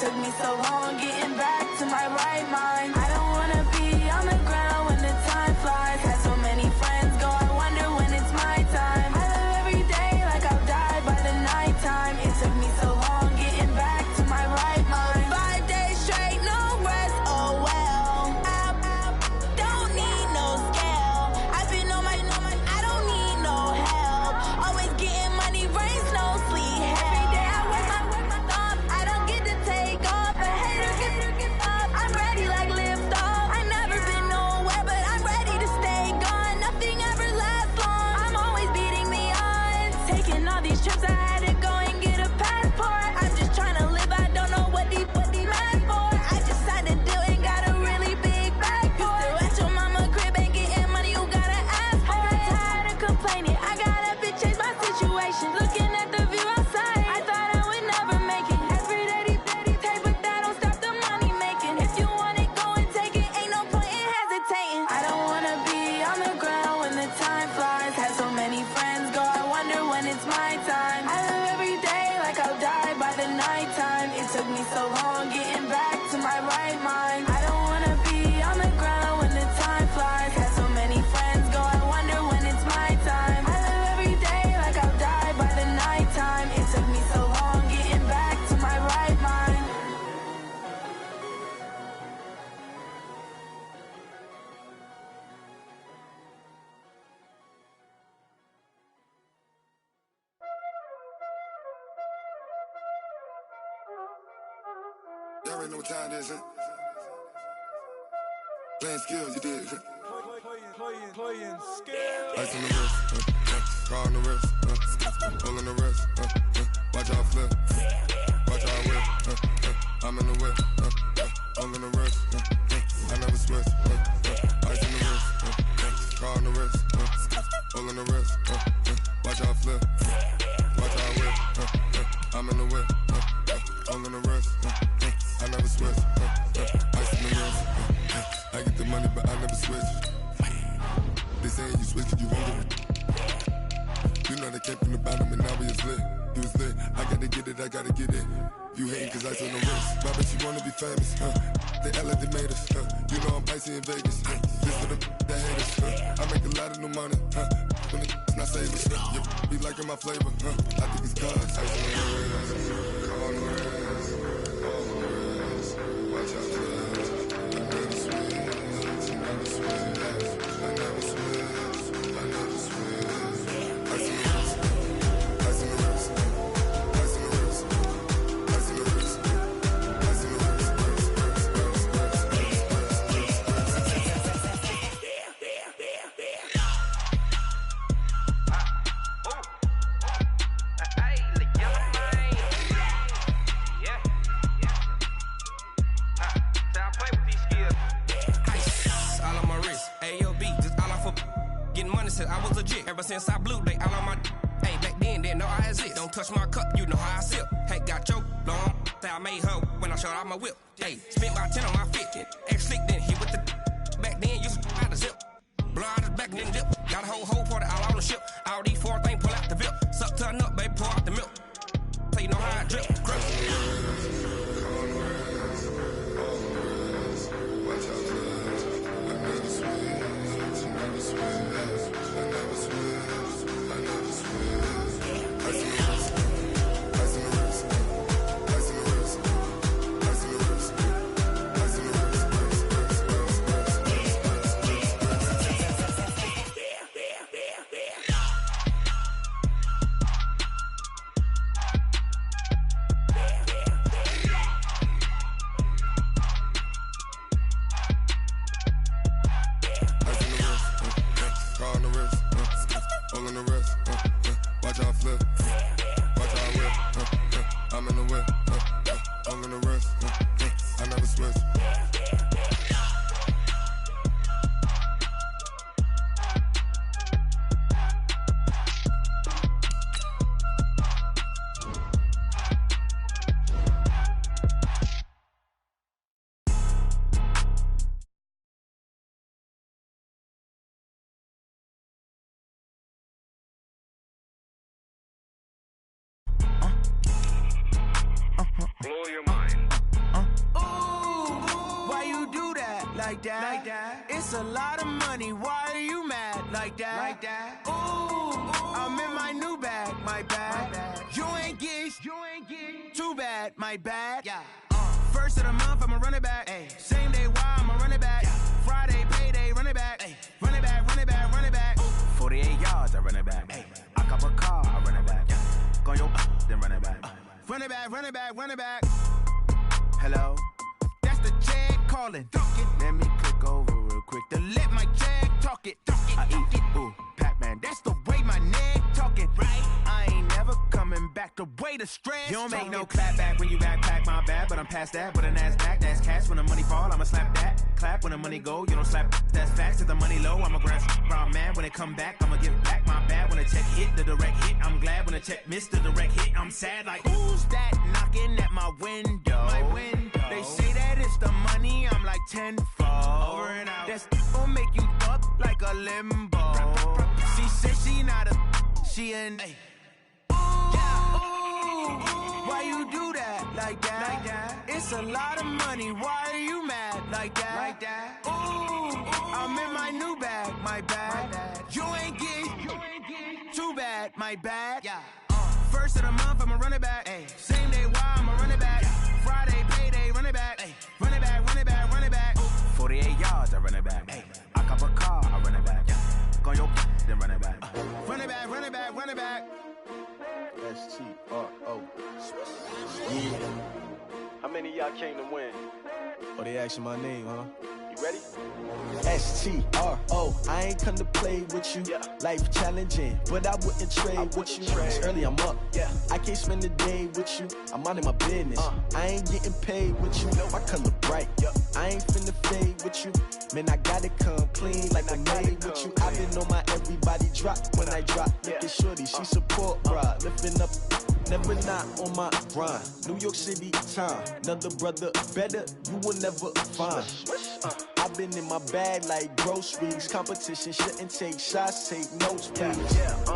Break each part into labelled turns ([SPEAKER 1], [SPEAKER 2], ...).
[SPEAKER 1] took me so long getting back to my right mind. I don't wanna be on the ground when the time flies. Had so many friends go, I wonder when it's my time. I live every day like I'll die by the nighttime. It took me so long getting back to my right mind. 5 days straight, no rest, oh well. I don't need no scale. I've been on my, I don't need no help. Always getting money, rains, no sleep. Every day I work my thumb, I don't get to take off. A hater get up, I'm ready like lift off. I never been nowhere, but I'm ready to stay gone. Nothing ever lasts long, I'm always beating the odds. Taking all these trips, I had to go and get a passport. I'm just trying to live, I don't know what these mad for. I just signed a deal and got a really big bag for it. Still at your mama crib, ain't getting money, you gotta ask for it. I'm tired of complaining, I gotta bitch change my situation. Looking at the view outside, I thought I would never make it. Every day they take, but that don't stop the money making. If you want it, go and take it, ain't no point in hesitating. I don't wanna be on the ground when the time flies. Had so many friends go, I wonder when it's my time. I live every day like I'll die by the nighttime. It took me so long getting back to my right mind. I don't wanna be on the ground when the time flies. Had so many friends go, I wonder when it's my time. I live every day like I'll die by the nighttime. It took me so long getting back to my right mind.
[SPEAKER 2] Y'all already know what time it is, huh? Playing skills, you did.
[SPEAKER 3] Playing skills.
[SPEAKER 2] Ice on the wrist, car on the wrist, hole in the wrist, watch out flip, watch out whip, I'm in the whip, hole in the wrist, I never switch, ice in the wrist, car on the wrist, hole in the wrist, watch out flip, watch out whip, I'm in the whip, hole in the wrist, I never switch, ice in the wrist, I get the money but I never switch. They saying you switch cause you want it. You know they came from the bottom and now we is lit. You was lit, I gotta get it, I gotta get it. You hating cause ice on the wrist. Why bet you wanna be famous, They act like they made us, You know I'm icy in Vegas, This for the that hate us, I make a lot of new money, When it's not savers, You be liking my flavor, I think it's cause ice on the wrist, on the wrist, on the wrist. Watch out for this, I never switch, I never switch. I never switch, I never switch. Ice in the wrist, ice in the wrist, ice in the wrist, ice in the wrist, ice in the wrist,
[SPEAKER 4] I was legit. Ever since I blew, they all on my. Hey, back then, didn't know I exist. Don't touch my cup, you know how I sip. Hey, got your long. Say I made her when I showed out my whip. Hey, spent my 10 on my fit. Ex-slick, then hit with the. Back then, used to out the zip. Blow out his back, then dip. Got a whole party all on the ship. All these 4 things, pull out the VIP. Suck turn up, baby, pour out the milk. So you know how I drip. Grip.
[SPEAKER 2] Watch out for this, I never switch, I never switch. I never switch, I never switch. Ice in the wrist, ice in the wrist, ice in the wrist, ice in the wrist, ice in the wrist,
[SPEAKER 5] like that. It's a lot of money, why are you mad like that? Ooh, I'm in my new bag, my bad. You ain't get too bad, my bad. First of the month, I'ma run it back. Same day, why I'ma run it back. Friday, payday, run it back. Run it back, run it back, run it back. 48 yards, I run it back. I cop a car, I run it back. Go your then run it back. Run it back, run it back, run it back. Hello? That's the check calling. Let me click over real quick to let my check talk it. I eat it, ooh, Pac-Man. That's the way my neck talking. Right? I ain't never coming back the way the stress. You don't make no clap back when you backpack, my bad. But I'm past that with a NASDAQ. That's cash when the money fall, I'ma slap that. Clap when the money go, you don't slap. That's facts. If the money low, I'ma grab raw man. When it come back, I'ma give back my bad. When the check hit, the direct hit. I'm glad when the check missed the direct hit. I'm sad like, who's that knocking at my window? My window. They say that it's the money, I'm like tenfold. Over and out. That's gon' make you up like a limbo. She said she not a, she an. Why you do that like that? It's a lot of money, why are you mad like that? Ooh, I'm in my new bag, my bad. You ain't get too bad, my bad. First of the month, I'ma run it back. Same day, why I'ma run it back. Friday, payday, run it back. Run it back, run it back, run it back. 48 yards, I run it back. I cop a car, I run it back. Go your then run it back. Run it back, run it back, run it back.
[SPEAKER 6] S-T-R-O. Yeah. How many of y'all came to win?
[SPEAKER 3] Oh, they asking my name, huh?
[SPEAKER 6] You ready?
[SPEAKER 7] S-T-R-O. I ain't come to play with you.
[SPEAKER 6] Yeah.
[SPEAKER 7] Life challenging, but I wouldn't trade with you. It's early, I'm up.
[SPEAKER 6] Yeah.
[SPEAKER 7] I can't spend the day with you. I'm minding my business. I ain't getting paid with you. My color bright. I ain't finna fade with you. Man, I gotta come clean like I made with you. I've been on my everybody drop when I drop. Look at shorty, she support, bruh. Lifting up, never not on my grind. New York City time. Another brother better, you will never find. I've been in my bag like groceries. Competition shouldn't take shots, take notes, please.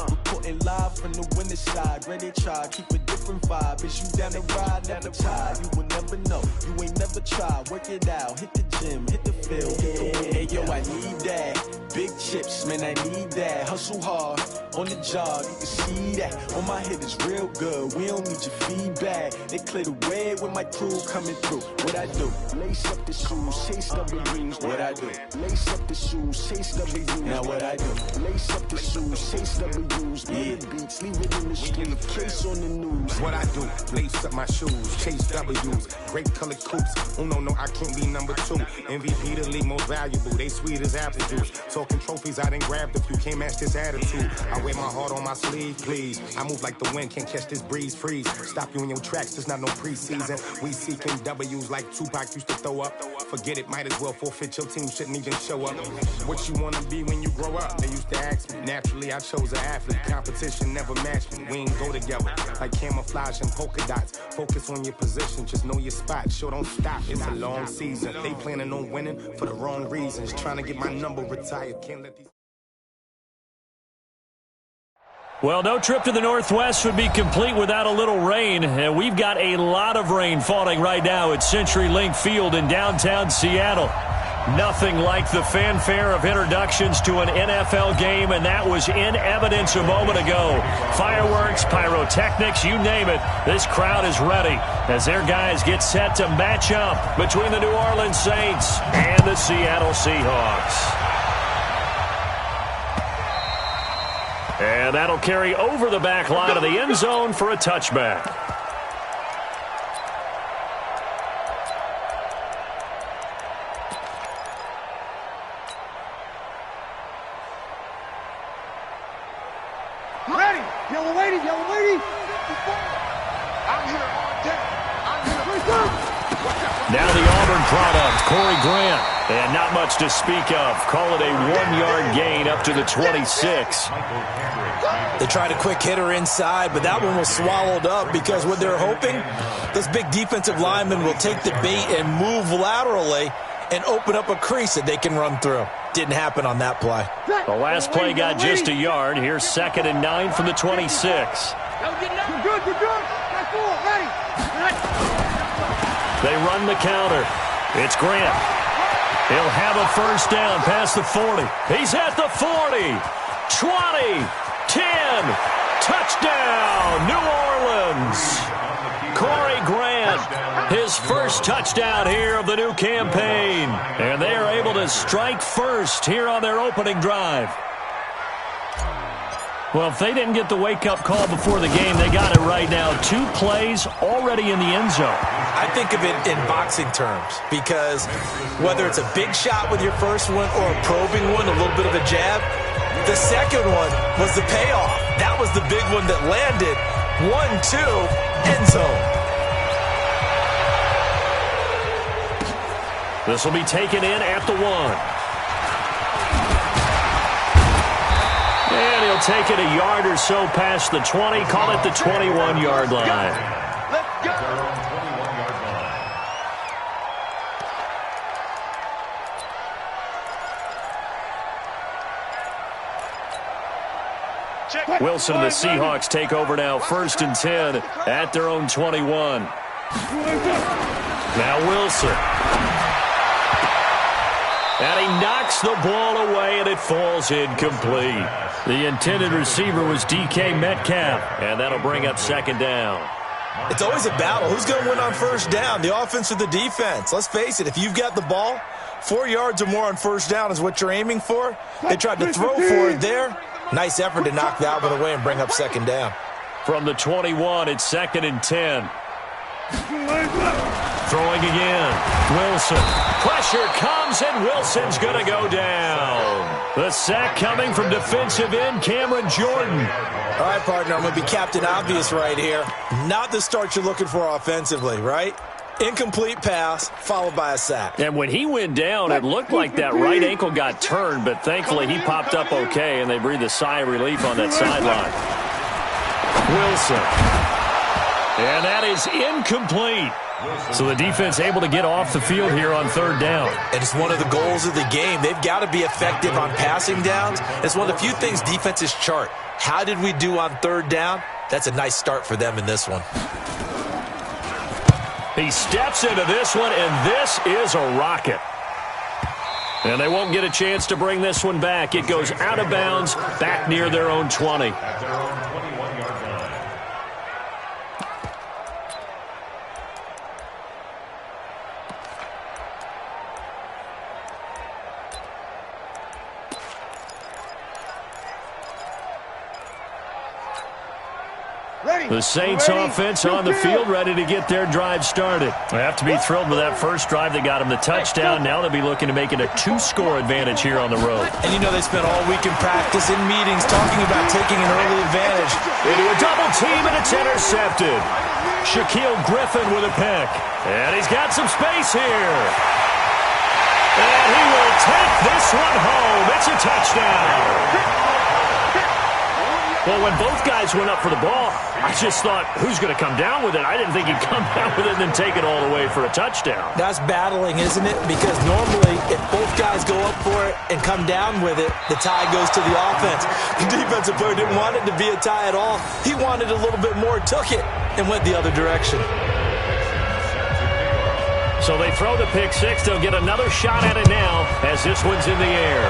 [SPEAKER 7] Reporting live from the winning side. Ready to try, keep a different vibe. Is you down the ride, never tired. You will never know, you ain't never tried. Work it out, hit the gym, hit the field, hit the wind. Hey yo, I need that. Big chips, man, I need that. Hustle hard, on the job, you can see that. On my head is real good, we don't need your feedback. They clear the way when my crew coming through. What I do? Lace up the shoes, chase W's. What I do? Lace up the shoes, chase W's. Now what I do? Lace up the shoes, chase W's. Yeah. Beats, leave it in the street, case on the news.
[SPEAKER 8] What I do? Lace up my shoes, chase W's. Great colored coops. Oh no, I can't be number 2. MVP the league most valuable. They sweet as apple juice. Talking trophies, I done grabbed a few. Can't match this attitude. I wear my heart on my sleeve, please. I move like the wind, can't catch this breeze, freeze. Stop you in your tracks, there's not no preseason. We seeking W's like Tupac used to throw up. Forget it, might as well forfeit. Your team shouldn't even show up. What you wanna be when you grow up? They used to ask me. Naturally, I chose an athlete. Competition never matched me. We ain't go together like camouflage and polka dots. Focus on your position, just know your spot. Sure, don't stop. It's a long season. They planning on winning for the wrong reasons. Trying to get my number retired. Can't let these.
[SPEAKER 9] Well, no trip to the Northwest would be complete without a little rain, and we've got a lot of rain falling right now at CenturyLink Field in downtown Seattle. Nothing like the fanfare of introductions to an NFL game, and that was in evidence a moment ago. Fireworks, pyrotechnics, you name it, this crowd is ready as their guys get set to match up between the New Orleans Saints and the Seattle Seahawks. And that'll carry over the back line of the end zone for a touchback.
[SPEAKER 3] Ready! Yellow lady! Yellow lady! I'm here all day. I'm here.
[SPEAKER 9] Now the Auburn product, Corey Grant. And not much to speak of. Call it a 1-yard gain up to the 26.
[SPEAKER 10] They tried a quick hitter inside, but that one was swallowed up because what they're hoping, this big defensive lineman will take the bait and move laterally and open up a crease that they can run through. Didn't happen on that play.
[SPEAKER 9] The last play got just a yard. Here's 2nd and 9 from the 26.
[SPEAKER 3] You're good. That's cool. Ready.
[SPEAKER 9] They run the counter. It's Grant. He'll have a first down past the 40. He's at the 40, 20, 10, touchdown, New Orleans. Corey Grant, his first touchdown here of the new campaign. And they are able to strike first here on their opening drive. Well, if they didn't get the wake-up call before the game, they got it right now. 2 plays already in the end zone.
[SPEAKER 10] I think of it in boxing terms because whether it's a big shot with your first one or a probing one, a little bit of a jab, the second one was the payoff. That was the big one that landed. 1-2, end zone.
[SPEAKER 9] This will be taken in at the 1. And he'll take it a yard or so past the 20, call it the 21-yard line.
[SPEAKER 3] Let's go.
[SPEAKER 9] Wilson and the Seahawks take over now, 1st and 10 at their own 21. Now Wilson. And he knocks the ball away, and it falls incomplete. The intended receiver was DK Metcalf, and that'll bring up 2nd down.
[SPEAKER 10] It's always a battle. Who's going to win on first down, the offense or the defense? Let's face it, if you've got the ball, 4 yards or more on first down is what you're aiming for. They tried to throw for it there. Nice effort to knock that one away and bring up 2nd down.
[SPEAKER 9] From the 21, it's 2nd and 10. Throwing again. Wilson. Pressure comes, and Wilson's going to go down. The sack coming from defensive end Cameron Jordan.
[SPEAKER 10] All right, partner, I'm going to be Captain Obvious right here. Not the start you're looking for offensively, right? Incomplete pass, followed by a sack.
[SPEAKER 9] And when he went down, it looked like that right ankle got turned, but thankfully he popped up okay, and they breathed a sigh of relief on that sideline. Wilson. And that is incomplete. So the defense able to get off the field here on 3rd down.
[SPEAKER 10] And it's one of the goals of the game. They've got to be effective on passing downs. It's one of the few things defenses chart. How did we do on 3rd down? That's a nice start for them in this one.
[SPEAKER 9] He steps into this one, and this is a rocket. And they won't get a chance to bring this one back. It goes out of bounds back near their own 20. The Saints offense on the field, ready to get their drive started. They have to be thrilled with that first drive that got them the touchdown. Now they'll be looking to make it a 2-score advantage here on the road.
[SPEAKER 10] And you know they spent all week in practice, in meetings, talking about taking an early advantage.
[SPEAKER 9] Into a double team, and it's intercepted. Shaquille Griffin with a pick. And he's got some space here. And he will take this one home. It's a touchdown. Well, when both guys went up for the ball, I just thought, who's going to come down with it? I didn't think he'd come down with it and then take it all the way for a touchdown.
[SPEAKER 10] That's battling, isn't it? Because normally, if both guys go up for it and come down with it, the tie goes to the offense. The defensive player didn't want it to be a tie at all. He wanted a little bit more, took it, and went the other direction.
[SPEAKER 9] So they throw the pick six. They'll get another shot at it now as this one's in the air.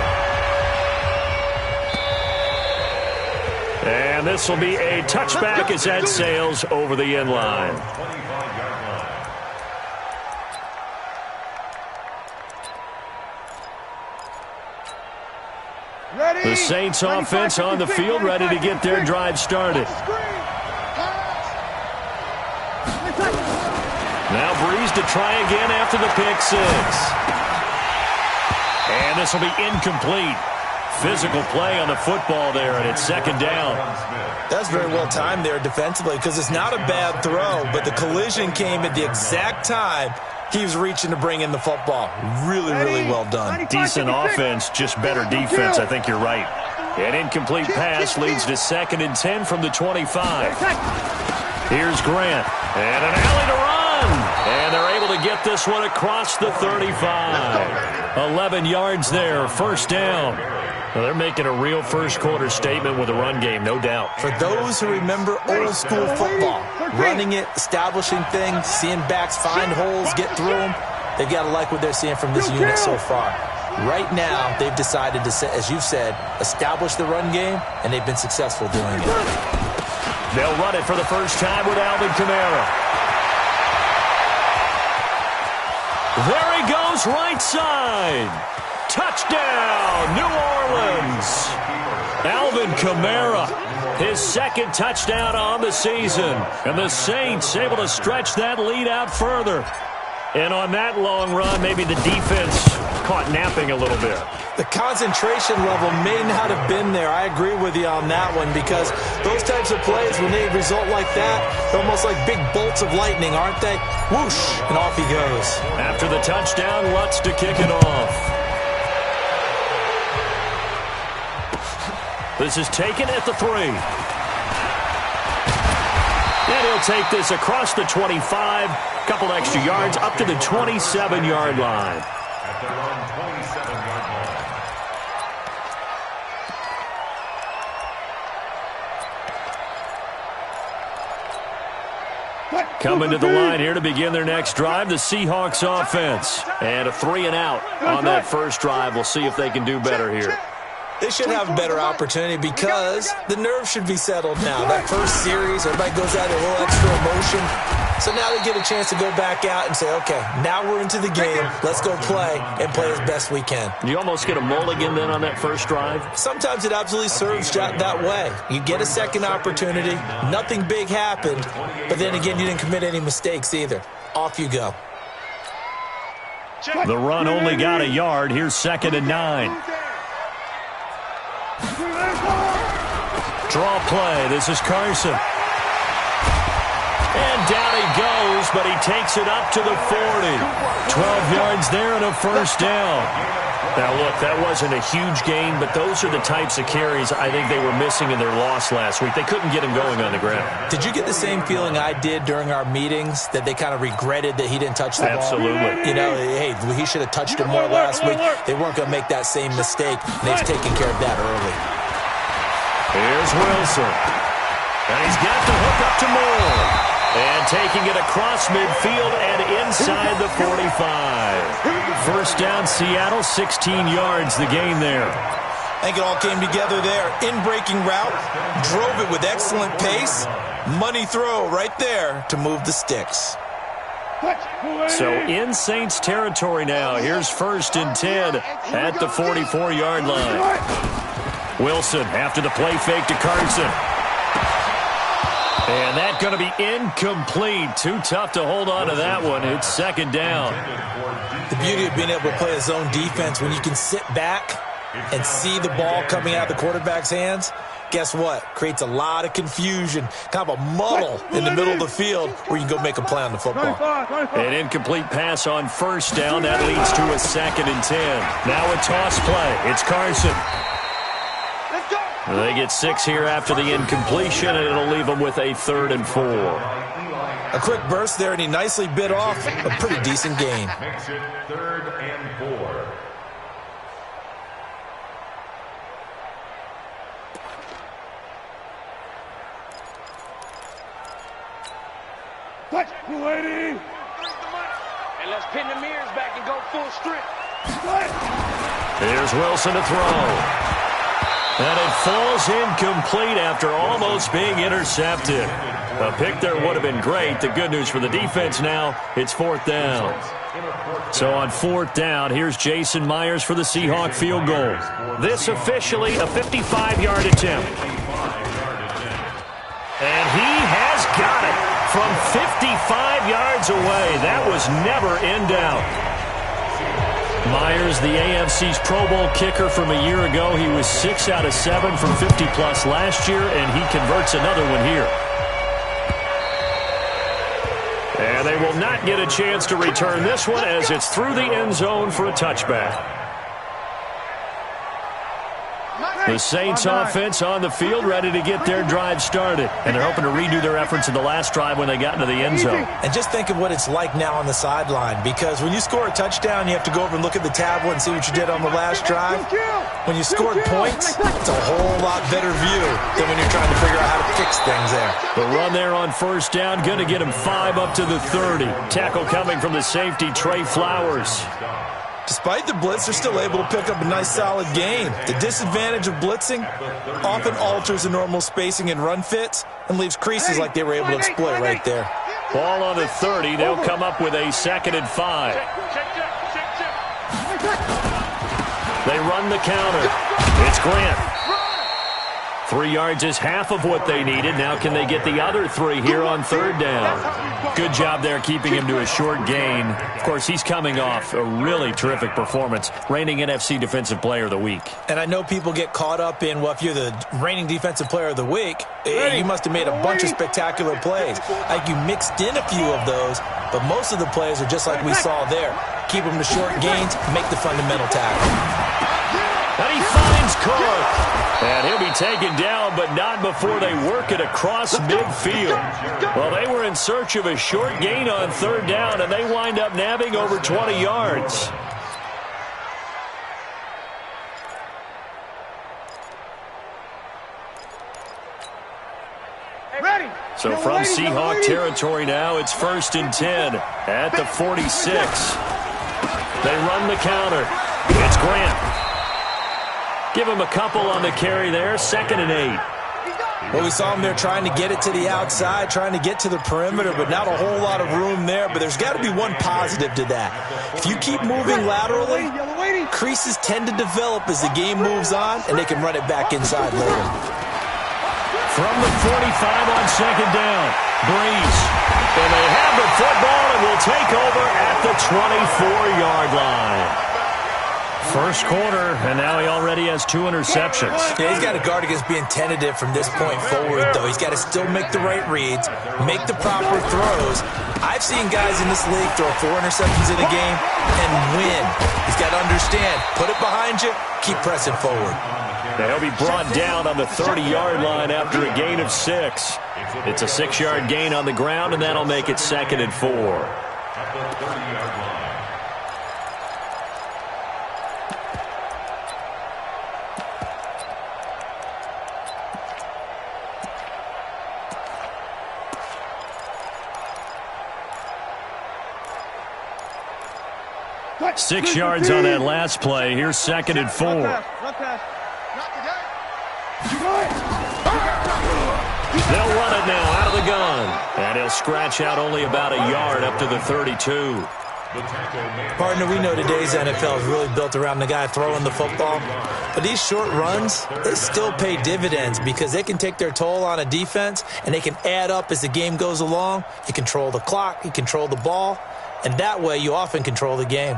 [SPEAKER 9] And this will be a touchback as that sails over the end line. The Saints offense on the field, ready to get their drive started. Now Breeze to try again after the pick six. And this will be incomplete. Physical play on the football there, and it's 2nd down.
[SPEAKER 10] That's very well timed there defensively because it's not a bad throw, but the collision came at the exact time he was reaching to bring in the football. Really, really well done.
[SPEAKER 9] Decent offense, just better defense. I think you're right. An incomplete pass leads to 2nd and 10 from the 25. Here's Grant, and an alley to run. And they're able to get this one across the 35. 11 yards there, 1st down. Well, they're making a real first-quarter statement with a run game, no doubt.
[SPEAKER 10] For those who remember old-school football, running it, establishing things, seeing backs find holes, get through them, they've got to like what they're seeing from this unit so far. Right now, they've decided to, as you've said, establish the run game, and they've been successful doing it.
[SPEAKER 9] They'll run it for the first time with Alvin Kamara. There he goes, right side. Touchdown, New Orleans. Alvin Kamara, his second touchdown on the season. And the Saints able to stretch that lead out further. And on that long run, maybe the defense caught napping a little bit.
[SPEAKER 10] The concentration level may not have been there. I agree with you on that one, because those types of plays, when they result like that, they're almost like big bolts of lightning, aren't they? Whoosh, and off he goes.
[SPEAKER 9] After the touchdown, Lutz to kick it off. This is taken at the 3. And he'll take this across the 25. Couple extra yards up to the 27-yard line.
[SPEAKER 11] At their own 27-yard line.
[SPEAKER 9] Coming to the line here to begin their next drive, the Seahawks offense. And a 3 and out on that first drive. We'll see if they can do better here.
[SPEAKER 10] They should have a better opportunity because the nerves should be settled now. That first series, everybody goes out with a little extra emotion. So now they get a chance to go back out and say, okay, now we're into the game. Let's go play and play as best we can.
[SPEAKER 9] You almost get a mulligan then on that first drive?
[SPEAKER 10] Sometimes it absolutely serves that way. You get a second opportunity. Nothing big happened. But then again, you didn't commit any mistakes either. Off you go.
[SPEAKER 9] The run only got a yard. Here's 2nd and 9. Draw play. This is Carson. And down he goes, but he takes it up to the 40. 12 yards there and a first down. Now, look, that wasn't a huge gain, but those are the types of carries I think they were missing in their loss last week. They couldn't get him going on the ground.
[SPEAKER 10] Did you get the same feeling I did during our meetings, that they kind of regretted that he didn't touch the ball?
[SPEAKER 9] Absolutely.
[SPEAKER 10] You know, hey, he should have touched it more last week. They weren't going to make that same mistake, and they've taken care of that early.
[SPEAKER 9] Here's Wilson. And he's got the hook up to Moore. And taking it across midfield and inside the 45. First down, Seattle, 16 yards, the gain there.
[SPEAKER 10] I think it all came together there. In-breaking route, drove it with excellent pace. Money throw right there to move the sticks.
[SPEAKER 9] So in Saints territory now. Here's 1st and 10 at the 44-yard line. Wilson after the play fake to Carson. And that's going to be incomplete. Too tough to hold on to that one. It's 2nd down.
[SPEAKER 10] The beauty of being able to play a zone defense, when you can sit back and see the ball coming out of the quarterback's hands, guess what? Creates a lot of confusion, kind of a muddle in the middle of the field where you can go make a play on the football.
[SPEAKER 9] An incomplete pass on 1st down. That leads to a 2nd and 10. Now a toss play. It's Carson. They get 6 here after the incompletion, and it'll leave them with a 3rd and 4.
[SPEAKER 10] A quick burst there, and he nicely bit off a pretty decent gain.
[SPEAKER 11] Makes it 3rd and 4.
[SPEAKER 3] Touch, lady.
[SPEAKER 12] And let's pin the mirrors back and go full strip.
[SPEAKER 9] Here's Wilson to throw. And it falls incomplete after almost being intercepted. A pick there would have been great. The good news for the defense now, it's 4th down. So on 4th down, here's Jason Myers for the Seahawk field goal. This officially a 55-yard attempt. And he has got it from 55 yards away. That was never in doubt. Myers, the AFC's Pro Bowl kicker from a year ago. He was 6 out of 7 from 50-plus last year, and he converts another one here. And they will not get a chance to return this one as it's through the end zone for a touchback. The Saints offense on the field, ready to get their drive started. And they're hoping to redo their efforts in the last drive when they got into the end zone.
[SPEAKER 10] And just think of what it's like now on the sideline, because when you score a touchdown, you have to go over and look at the tablet and see what you did on the last drive. When you scored points, it's a whole lot better view than when you're trying to figure out how to fix things there.
[SPEAKER 9] The run there on first down, going to get him 5 up to the 30. Tackle coming from the safety, Trey Flowers.
[SPEAKER 10] Despite the blitz, they're still able to pick up a nice, solid gain. The disadvantage of blitzing often alters the normal spacing and run fits and leaves creases like they were able to exploit right there.
[SPEAKER 9] Ball on the 30. They'll come up with a 2nd and 5. They run the counter. It's Grant. 3 yards is half of what they needed. Now can they get the other 3 here on 3rd down? Good job there keeping him to a short gain. Of course, he's coming off a really terrific performance, reigning NFC Defensive Player of the Week.
[SPEAKER 10] And I know people get caught up in, well, if you're the reigning Defensive Player of the Week, you must have made a bunch of spectacular plays. Like you mixed in a few of those, but most of the plays are just like we saw there. Keep them to short gains, make the fundamental tackle.
[SPEAKER 9] And he finds Cook. And he'll be taken down, but not before they work it across midfield. Well, they were in search of a short gain on 3rd down, and they wind up nabbing over 20 yards. So from Seahawk territory now, it's 1st and 10 at the 46. They run the counter. It's Grant. Give him a couple on the carry there. 2nd and 8.
[SPEAKER 10] Well, we saw him there trying to get it to the outside, trying to get to the perimeter, but not a whole lot of room there. But there's got to be one positive to that. If you keep moving laterally, creases tend to develop as the game moves on, and they can run it back inside later.
[SPEAKER 9] From the 45 on 2nd down, Breeze. And they have the football and will take over at the 24-yard line. First quarter, and now he already has 2 interceptions.
[SPEAKER 10] Yeah, he's got to guard against being tentative from this point forward, though. He's got to still make the right reads, make the proper throws. I've seen guys in this league throw 4 interceptions in a game and win. He's got to understand, put it behind you, keep pressing forward.
[SPEAKER 9] He'll be brought down on the 30-yard line after a gain of 6. It's a 6-yard gain on the ground, and that'll make it 2nd and 4.
[SPEAKER 11] At the 30-yard line.
[SPEAKER 9] 6 yards on that last play. Here's 2nd and 4. They'll run it now out of the gun. And he'll scratch out only about a yard up to the 32.
[SPEAKER 10] Partner, we know today's NFL is really built around the guy throwing the football. But these short runs, they still pay dividends because they can take their toll on a defense and they can add up as the game goes along. You control the clock, you control the ball, and that way you often control the game.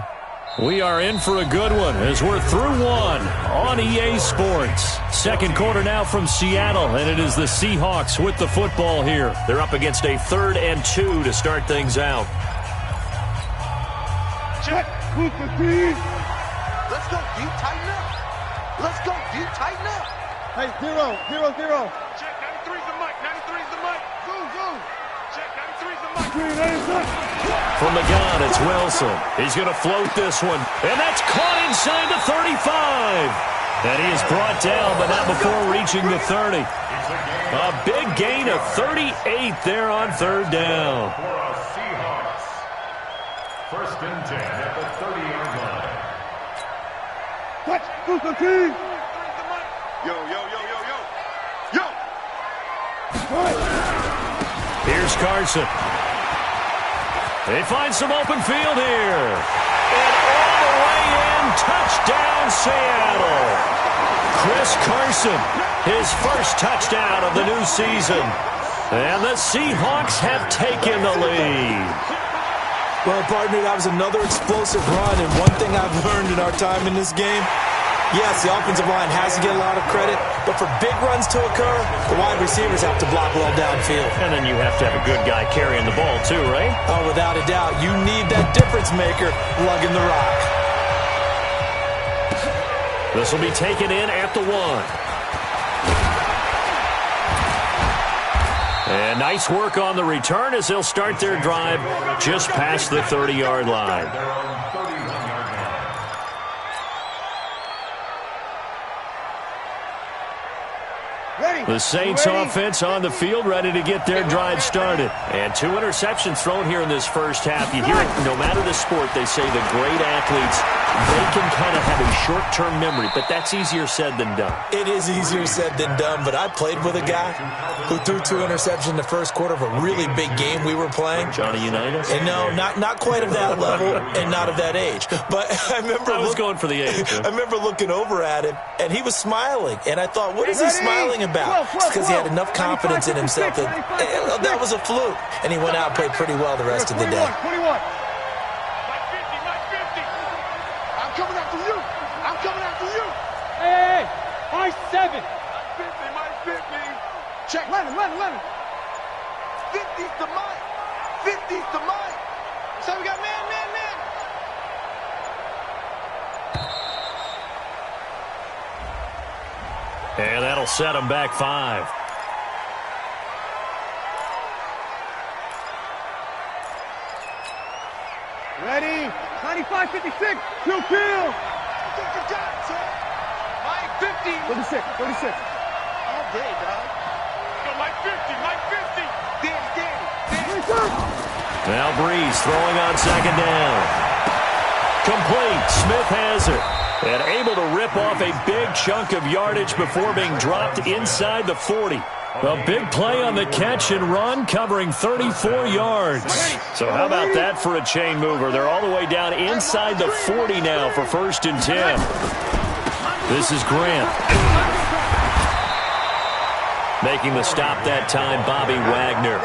[SPEAKER 9] We are in for a good one as we're through one on EA Sports. Second quarter now from Seattle, and it is the Seahawks with the football here. They're up against a 3rd and 2 to start things out.
[SPEAKER 3] Check. Move the team.
[SPEAKER 5] Let's go, deep, tighten up. Let's go, deep, tighten up.
[SPEAKER 3] Hey, 0, 0, 0.
[SPEAKER 12] Check, 93's the mic, 93's the mic.
[SPEAKER 3] Zoom, zoom.
[SPEAKER 12] Check, 93's the mic.
[SPEAKER 3] Green,
[SPEAKER 9] From the gun, it's Wilson. He's going to float this one, and that's caught inside the 35. And he is brought down, but not before reaching the 30. A big gain of 38 there on 3rd down.
[SPEAKER 11] First and 10 at the 30-yard line.
[SPEAKER 3] touch, move the team.
[SPEAKER 5] Yo, yo, yo, yo, yo. Yo.
[SPEAKER 9] Here's Carson. They find some open field here. And all the way in, touchdown Seattle. Chris Carson, his first touchdown of the new season. And the Seahawks have taken the lead.
[SPEAKER 10] Well, partner, that was another explosive run, and one thing I've learned in our time in this game, yes, the offensive line has to get a lot of credit, but for big runs to occur, the wide receivers have to block well downfield.
[SPEAKER 9] And then you have to have a good guy carrying the ball too, right?
[SPEAKER 10] Oh, without a doubt. You need that difference maker lugging the rock.
[SPEAKER 9] This will be taken in at the 1. And nice work on the return as they'll start their drive just past the 30-yard line. The Saints offense on the field, ready to get their drive started. And 2 interceptions thrown here in this first half. You hear it, no matter the sport, they say the great athletes, they can kind of have a short-term memory, but that's easier said than done.
[SPEAKER 10] It is easier said than done, but I played with a guy who threw 2 interceptions in the first quarter of a really big game we were playing.
[SPEAKER 9] Johnny Unitas?
[SPEAKER 10] And no, not quite of that level and not of that age. But I remember
[SPEAKER 9] going for the age.
[SPEAKER 10] I remember looking over at him, and he was smiling. And I thought, what is he smiling about? It's because he had enough confidence in himself that was a fluke. And he went out and played pretty well the rest of the day.
[SPEAKER 3] 21. I'm coming after you. I'm coming after you.
[SPEAKER 12] Hey, my 7.
[SPEAKER 3] My 50. Check. Lennon. 50's to mine. 50's to mine. So we got man.
[SPEAKER 9] And that'll set them back 5.
[SPEAKER 3] Ready? 95-56. 2 kill. Take your shot, son. Mike 50. 36. All day, dog. Yo, Mike 50. Danny.
[SPEAKER 9] Now Breeze throwing on second down. Complete. Smith has it. And able to rip off a big chunk of yardage before being dropped inside the 40. A big play on the catch and run, covering 34 yards. So how about that for a chain mover? They're all the way down inside the 40 now for 1st and 10. This is Grant. Making the stop that time, Bobby Wagner.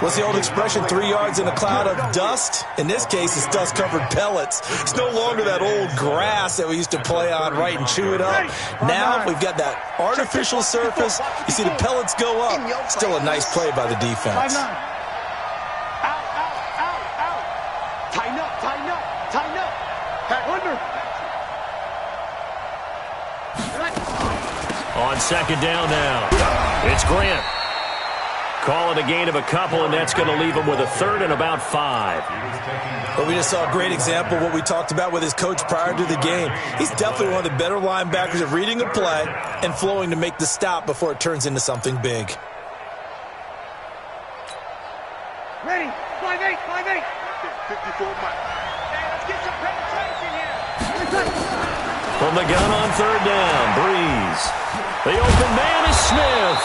[SPEAKER 10] What's the old expression, 3 yards in a cloud of dust? In this case, it's dust-covered pellets. It's no longer that old grass that we used to play on, right, and chew it up. Now we've got that artificial surface. You see the pellets go up. Still a nice play by the defense.
[SPEAKER 3] Out. Tighten up. Under.
[SPEAKER 9] On second down now, it's Grant. Call it a gain of a couple, and that's going to leave him with a 3rd and about 5.
[SPEAKER 10] Well, we just saw a great example of what we talked about with his coach prior to the game. He's definitely one of the better linebackers at reading a play and flowing to make the stop before it turns into something big.
[SPEAKER 3] Ready? 5-8. 54 miles. Let's get some penetration here.
[SPEAKER 9] From the gun on 3rd down, Breeze. The open man is Smith.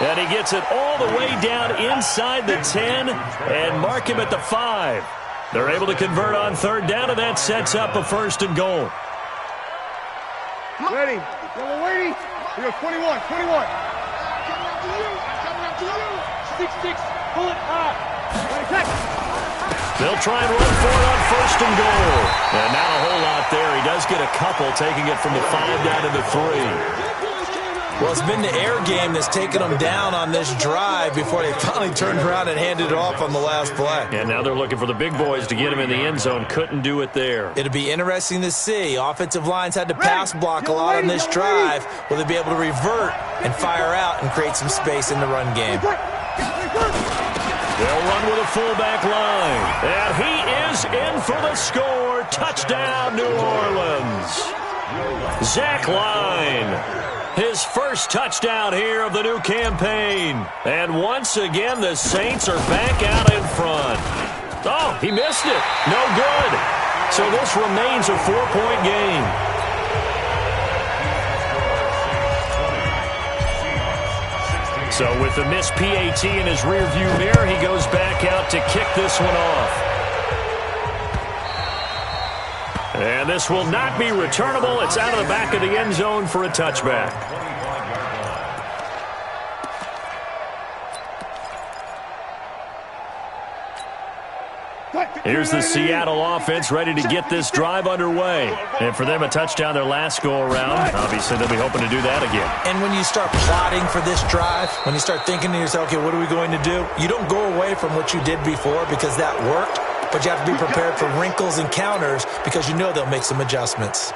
[SPEAKER 9] And he gets it all the way down inside the 10 and mark him at the 5. They're able to convert on 3rd down, and that sets up a 1st and goal.
[SPEAKER 3] Ready? Yellow lady. We go 21. Coming after you.
[SPEAKER 12] 6-6. Pull it high.
[SPEAKER 9] They'll try and run for it on 1st and goal. And not a whole lot there. He does get a couple, taking it from the 5 down to the 3.
[SPEAKER 10] Well, it's been the air game that's taken them down on this drive before they finally turned around and handed it off on the last play.
[SPEAKER 9] And now they're looking for the big boys to get him in the end zone. Couldn't do it there.
[SPEAKER 10] It'll be interesting to see. Offensive lines had to pass block a lot on this drive. Will they be able to revert and fire out and create some space in the run game?
[SPEAKER 9] They'll run with a fullback line. And he is in for the score. Touchdown, New Orleans. Zach Line. His first touchdown here of the new campaign. And once again, the Saints are back out in front. Oh, he missed it. No good. So this remains a 4-point game. So with the missed PAT in his rearview mirror, he goes back out to kick this one off. And this will not be returnable. It's out of the back of the end zone for a touchback. Here's the Seattle offense ready to get this drive underway. And for them, a touchdown their last go-around. Obviously, they'll be hoping to do that again.
[SPEAKER 10] And when you start plotting for this drive, when you start thinking to yourself, okay, what are we going to do? You don't go away from what you did before because that worked. But you have to be prepared for wrinkles and counters because you know they'll make some adjustments.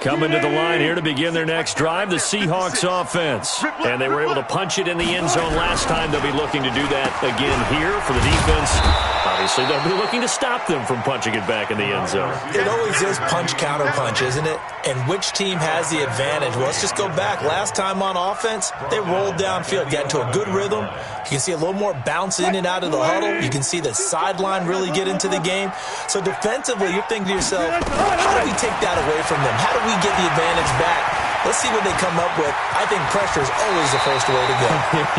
[SPEAKER 9] Coming to the line here to begin their next drive, the Seahawks offense. And they were able to punch it in the end zone last time. They'll be looking to do that again here for the defense. Obviously, they'll be looking to stop them from punching it back in the end zone.
[SPEAKER 10] It always is punch, counter punch, isn't it? And which team has the advantage? Well, let's just go back. Last time on offense, they rolled downfield, got into a good rhythm. You can see a little more bounce in and out of the huddle. You can see the sideline really get into the game. So defensively, you're thinking to yourself, how do we take that away from them? How do we get the advantage back? Let's see what they come up with. I think pressure is always the first way to go.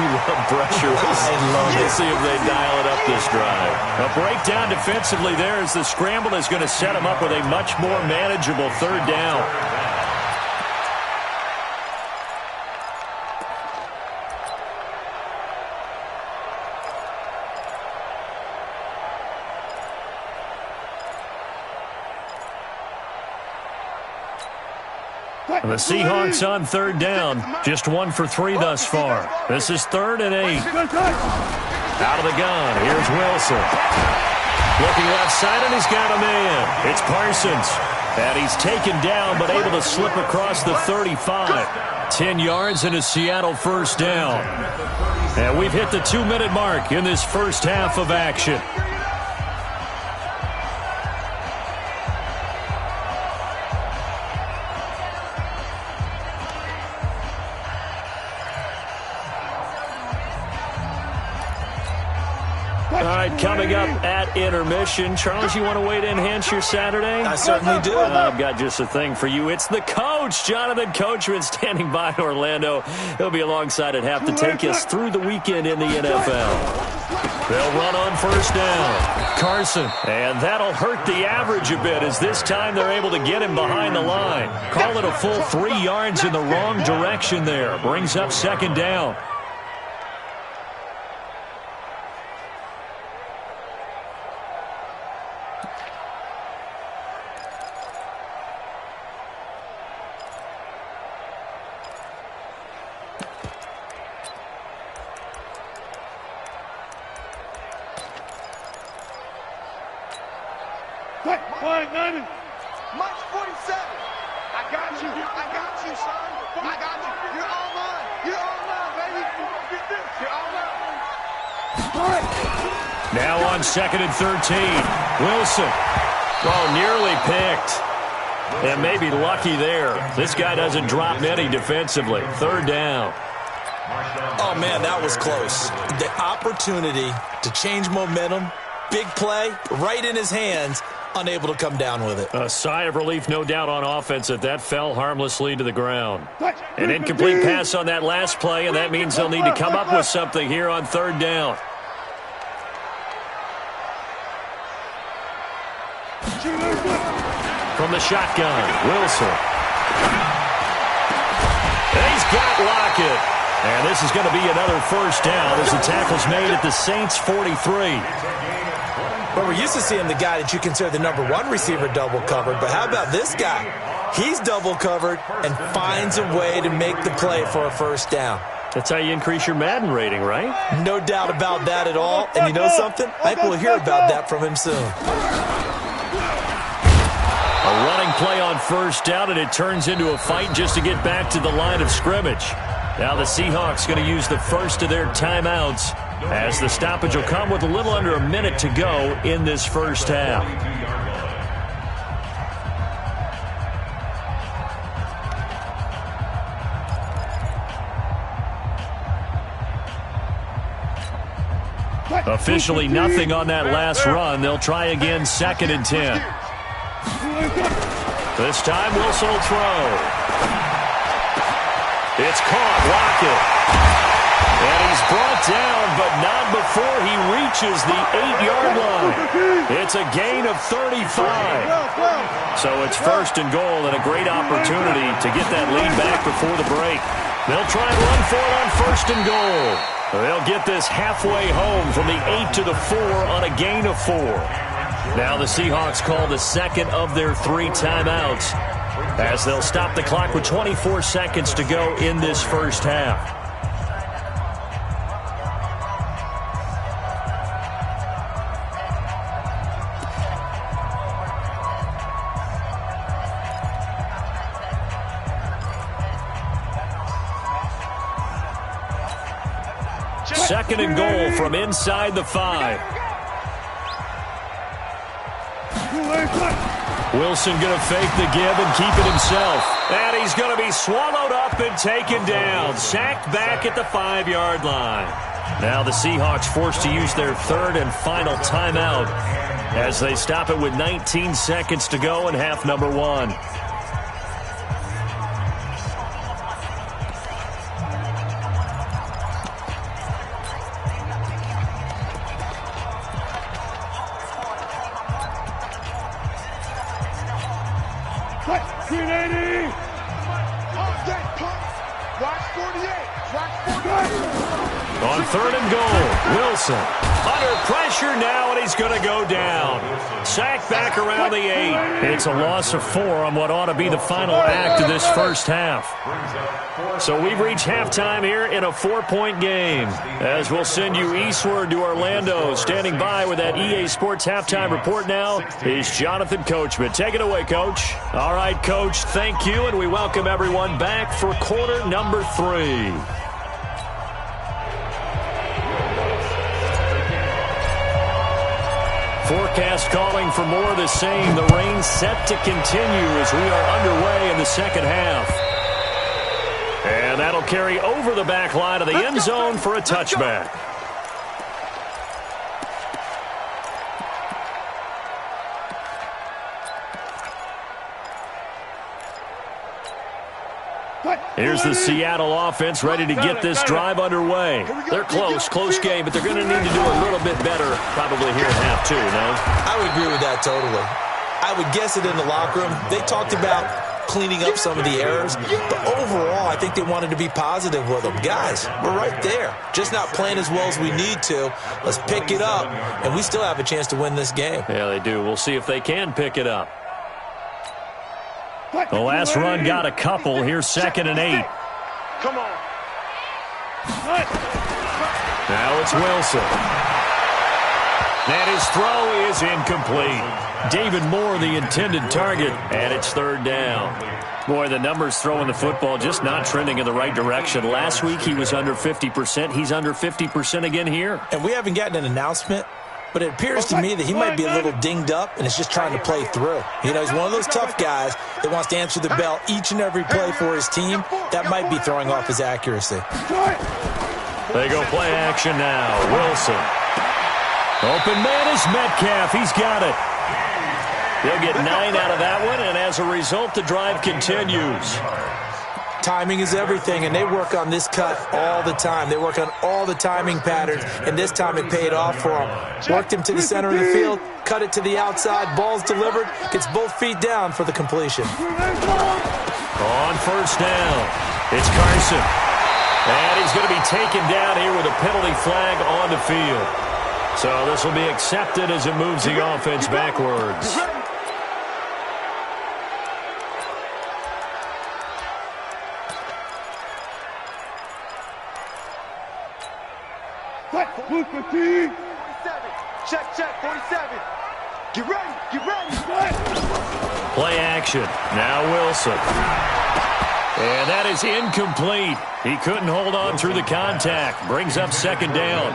[SPEAKER 9] You love pressure.
[SPEAKER 10] I love it.
[SPEAKER 9] Let's see if they dial it up this drive. A breakdown defensively there as the scramble is going to set them up with a much more manageable third down. And the Seahawks on third down, just 1 for 3 thus far. This is 3rd and 8. Out of the gun, here's Wilson. Looking left side, and he's got a man. It's Parsons. And he's taken down, but able to slip across the 35. 10 yards and a Seattle first down. And we've hit the 2-minute mark in this first half of action. All right, coming up at intermission. Charles, you want to wait to enhance your Saturday?
[SPEAKER 10] I certainly do.
[SPEAKER 9] I've got just a thing for you. It's the coach, Jonathan Coachman, standing by in Orlando. He'll be alongside at half to take us through the weekend in the NFL. They'll run on first down. Carson, and that'll hurt the average a bit as this time they're able to get him behind the line. Call it a full 3 yards in the wrong direction there. Brings up second down.
[SPEAKER 3] March 47. I got you, son. I got you. You're all mine. You're all mine, baby. You're all mine.
[SPEAKER 9] Now on 2nd and 13. Wilson. Oh, nearly picked. And maybe lucky there. This guy doesn't drop many defensively. 3rd down.
[SPEAKER 10] Oh, man, that was close. The opportunity to change momentum, big play, right in his hands, unable to come down with it.
[SPEAKER 9] A sigh of relief, no doubt, on offense that fell harmlessly to the ground. An incomplete pass on that last play, and that means they'll need to come up with something here on 3rd down. From the shotgun, Wilson. And he's got Lockett. And this is going to be another first down as the tackle's made at the Saints' 43.
[SPEAKER 10] Well, we're used to seeing the guy that you consider the number 1 receiver double covered, but how about this guy? He's double covered and finds a way to make the play for a first down.
[SPEAKER 9] That's how you increase your Madden rating, right?
[SPEAKER 10] No doubt about that at all. And you know something? I think we'll hear about that from him soon.
[SPEAKER 9] A running play on first down, and it turns into a fight just to get back to the line of scrimmage. Now the Seahawks going to use the first of their timeouts as the stoppage will come with a little under a minute to go in this first half. Officially nothing on that last run. They'll try again 2nd and 10. This time Wilson will throw. It's caught. Lockett. And he's brought down, but not before he reaches the 8-yard line. It's a gain of 35. So it's 1st and goal, and a great opportunity to get that lead back before the break. They'll try and run for it on 1st and goal. They'll get this halfway home from the 8 to the 4 on a gain of 4. Now the Seahawks call the 2nd of their 3 timeouts as they'll stop the clock with 24 seconds to go in this first half. second and goal from inside the 5. Wilson going to fake the give and keep it himself. And he's going to be swallowed up and taken down. Sacked back at the 5-yard line. Now the Seahawks forced to use their third and final timeout as they stop it with 19 seconds to go in half number 1. On third and goal, Wilson under pressure now, and he's going to go down. Sacked back around the 8. It's a loss of 4 on what ought to be the final act of this first half. So we've reached halftime here in a 4-point game. As we'll send you eastward to Orlando. Standing by with that EA Sports halftime report now is Jonathan Coachman. Take it away, Coach. All right, Coach, thank you, and we welcome everyone back for quarter number 3. Forecast calling for more of the same. The rain set to continue as we are underway in the second half. And that'll carry over the back line of the end zone for a touchback. Here's the Seattle offense ready to get this drive underway. They're close game, but they're going to need to do a little bit better probably here in half 2, no?
[SPEAKER 10] I would agree with that totally. I would guess it in the locker room. They talked about cleaning up some of the errors, but overall, I think they wanted to be positive with them. Guys, we're right there. Just not playing as well as we need to. Let's pick it up, and we still have a chance to win this game.
[SPEAKER 9] Yeah, they do. We'll see if they can pick it up. The last run got a couple. Here's second and 8.
[SPEAKER 3] Come on.
[SPEAKER 9] Now it's Wilson. And his throw is incomplete. David Moore, the intended target, and it's third down. Boy, the numbers throwing the football just not trending in the right direction. Last week he was under 50%. He's under 50% again here.
[SPEAKER 10] And we haven't gotten an announcement, but it appears to me that he might be a little dinged up and is just trying to play through. You know, he's one of those tough guys that wants to answer the bell each and every play for his team. That might be throwing off his accuracy.
[SPEAKER 9] They go play action now. Wilson. Open man is Metcalf. He's got it. They'll get 9 out of that one, and as a result, the drive continues.
[SPEAKER 10] Timing is everything, and they work on this cut all the time. They work on all the timing patterns, and this time it paid off for them. Worked him to the center of the field, cut it to the outside, ball's delivered, gets both feet down for the completion.
[SPEAKER 9] On first down, it's Carson. And he's going to be taken down here with a penalty flag on the field. So this will be accepted as it moves the offense backwards.
[SPEAKER 3] Look, 47. Check, 47. Get ready.
[SPEAKER 9] Play action. Now Wilson. And that is incomplete. He couldn't hold on through the contact. Brings up second down.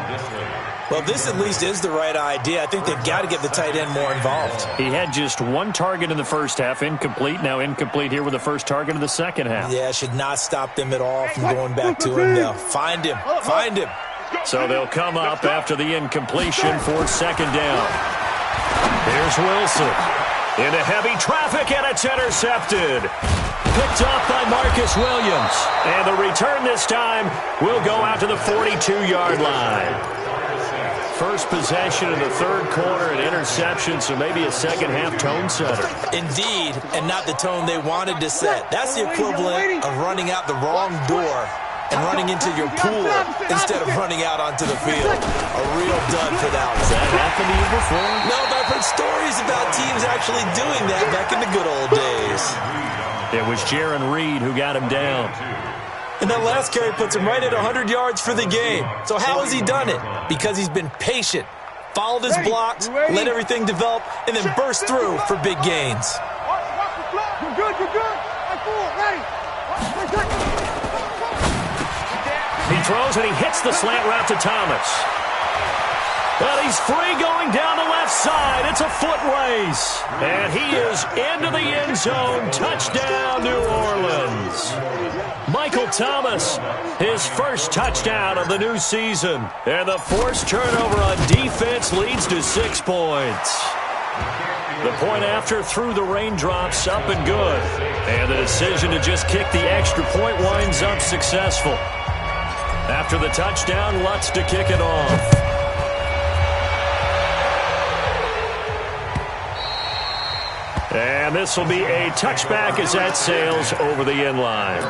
[SPEAKER 10] Well, this at least is the right idea. I think they've got to get the tight end more involved.
[SPEAKER 9] He had just one target in the first half, incomplete. Now incomplete here with the first target of the second half.
[SPEAKER 10] Yeah, should not stop them at all from going back to him, though. Find him.
[SPEAKER 9] So they'll come up after the incompletion for second down. Here's Wilson. Into heavy traffic, and it's intercepted. Picked up by Marcus Williams. And the return this time will go out to the 42-yard line. First possession in the third quarter, an interception, so maybe a second-half tone setter.
[SPEAKER 10] Indeed, and not the tone they wanted to set. That's the equivalent of running out the wrong door and running into your pool instead of running out onto the field. A real dud for that one.
[SPEAKER 9] Has that happened to you before?
[SPEAKER 10] No, but I've heard stories about teams actually doing that back in the good old days.
[SPEAKER 9] It was Jaron Reed who got him down.
[SPEAKER 10] And that last carry puts him right at 100 yards for the game. So how has he done it? Because he's been patient, followed his blocks, let everything develop, and then burst through for big gains.
[SPEAKER 3] You're good. Ready.
[SPEAKER 9] He throws, and he hits the slant route to Thomas. And he's free going down the left side. It's a foot race. And he is into the end zone. Touchdown, New Orleans. Michael Thomas, his first touchdown of the new season. And the forced turnover on defense leads to 6 points. The point after through the raindrops, up and good. And the decision to just kick the extra point winds up successful. After the touchdown, Lutz to kick it off. And this will be a touchback as that sails over the end line.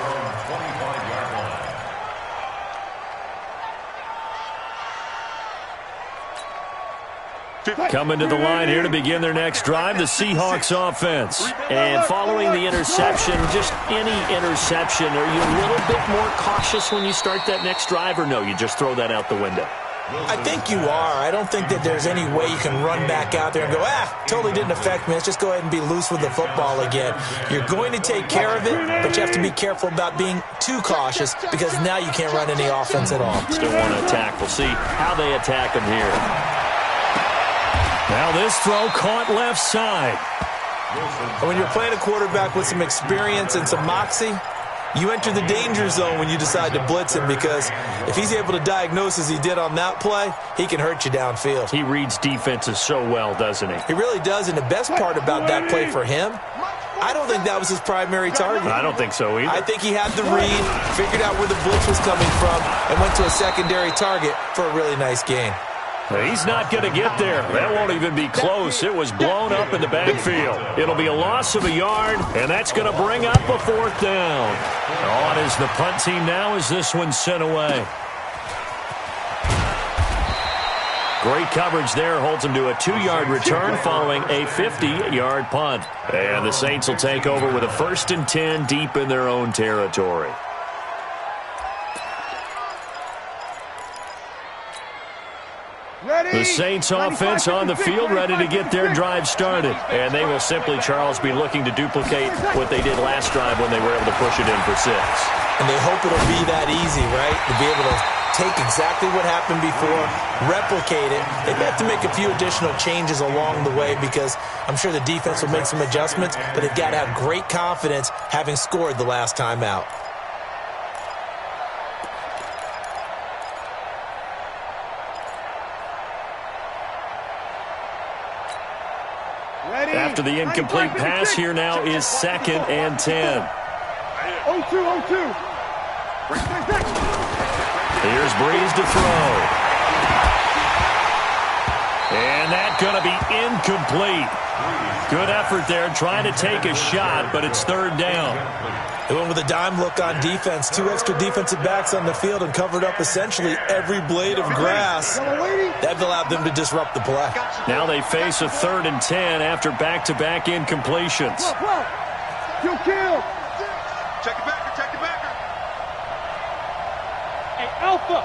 [SPEAKER 9] Coming to the line here to begin their next drive, the Seahawks offense.
[SPEAKER 13] And following the interception, just any interception, are you a little bit more cautious when you start that next drive, or no, you just throw that out the window?
[SPEAKER 10] I think you are. I don't think that there's any way you can run back out there and go, totally didn't affect me. Let's just go ahead and be loose with the football again. You're going to take care of it, but you have to be careful about being too cautious because now you can't run any offense at all.
[SPEAKER 9] Still want to attack. We'll see how they attack him here. Now this throw caught left side.
[SPEAKER 10] When you're playing a quarterback with some experience and some moxie, you enter the danger zone when you decide to blitz him because if he's able to diagnose as he did on that play, he can hurt you downfield.
[SPEAKER 9] He reads defenses so well, doesn't he?
[SPEAKER 10] He really does, and the best part about that play for him, I don't think that was his primary target.
[SPEAKER 9] I don't think so either.
[SPEAKER 10] I think he had the read, figured out where the blitz was coming from, and went to a secondary target for a really nice gain.
[SPEAKER 9] He's not going to get there. That won't even be close. It was blown up in the backfield. It'll be a loss of a yard, and that's going to bring up a 4th down. On is the punt team now as this one's sent away. Great coverage there. Holds him to a 2-yard return following a 50-yard punt. And the Saints will take over with a 1st and 10 deep in their own territory. The Saints offense on the field ready to get their drive started. And they will simply, Charles, be looking to duplicate what they did last drive when they were able to push it in for 6.
[SPEAKER 10] And they hope it'll be that easy, right? To be able to take exactly what happened before, replicate it. They may have to make a few additional changes along the way because I'm sure the defense will make some adjustments, but they've got to have great confidence having scored the last time out.
[SPEAKER 9] After the incomplete pass, here now is 2nd and 10.
[SPEAKER 3] 0-2.
[SPEAKER 9] Here's Breeze to throw. And that's going to be incomplete. Good effort there trying to take a shot, but it's 3rd down.
[SPEAKER 10] They went with a dime look on defense. 2 extra defensive backs on the field and covered up essentially every blade of grass. That allowed them to disrupt the play.
[SPEAKER 9] Now they face a 3rd and 10 after back-to-back incompletions.
[SPEAKER 3] Kill. Check it backer. Hey, Alpha.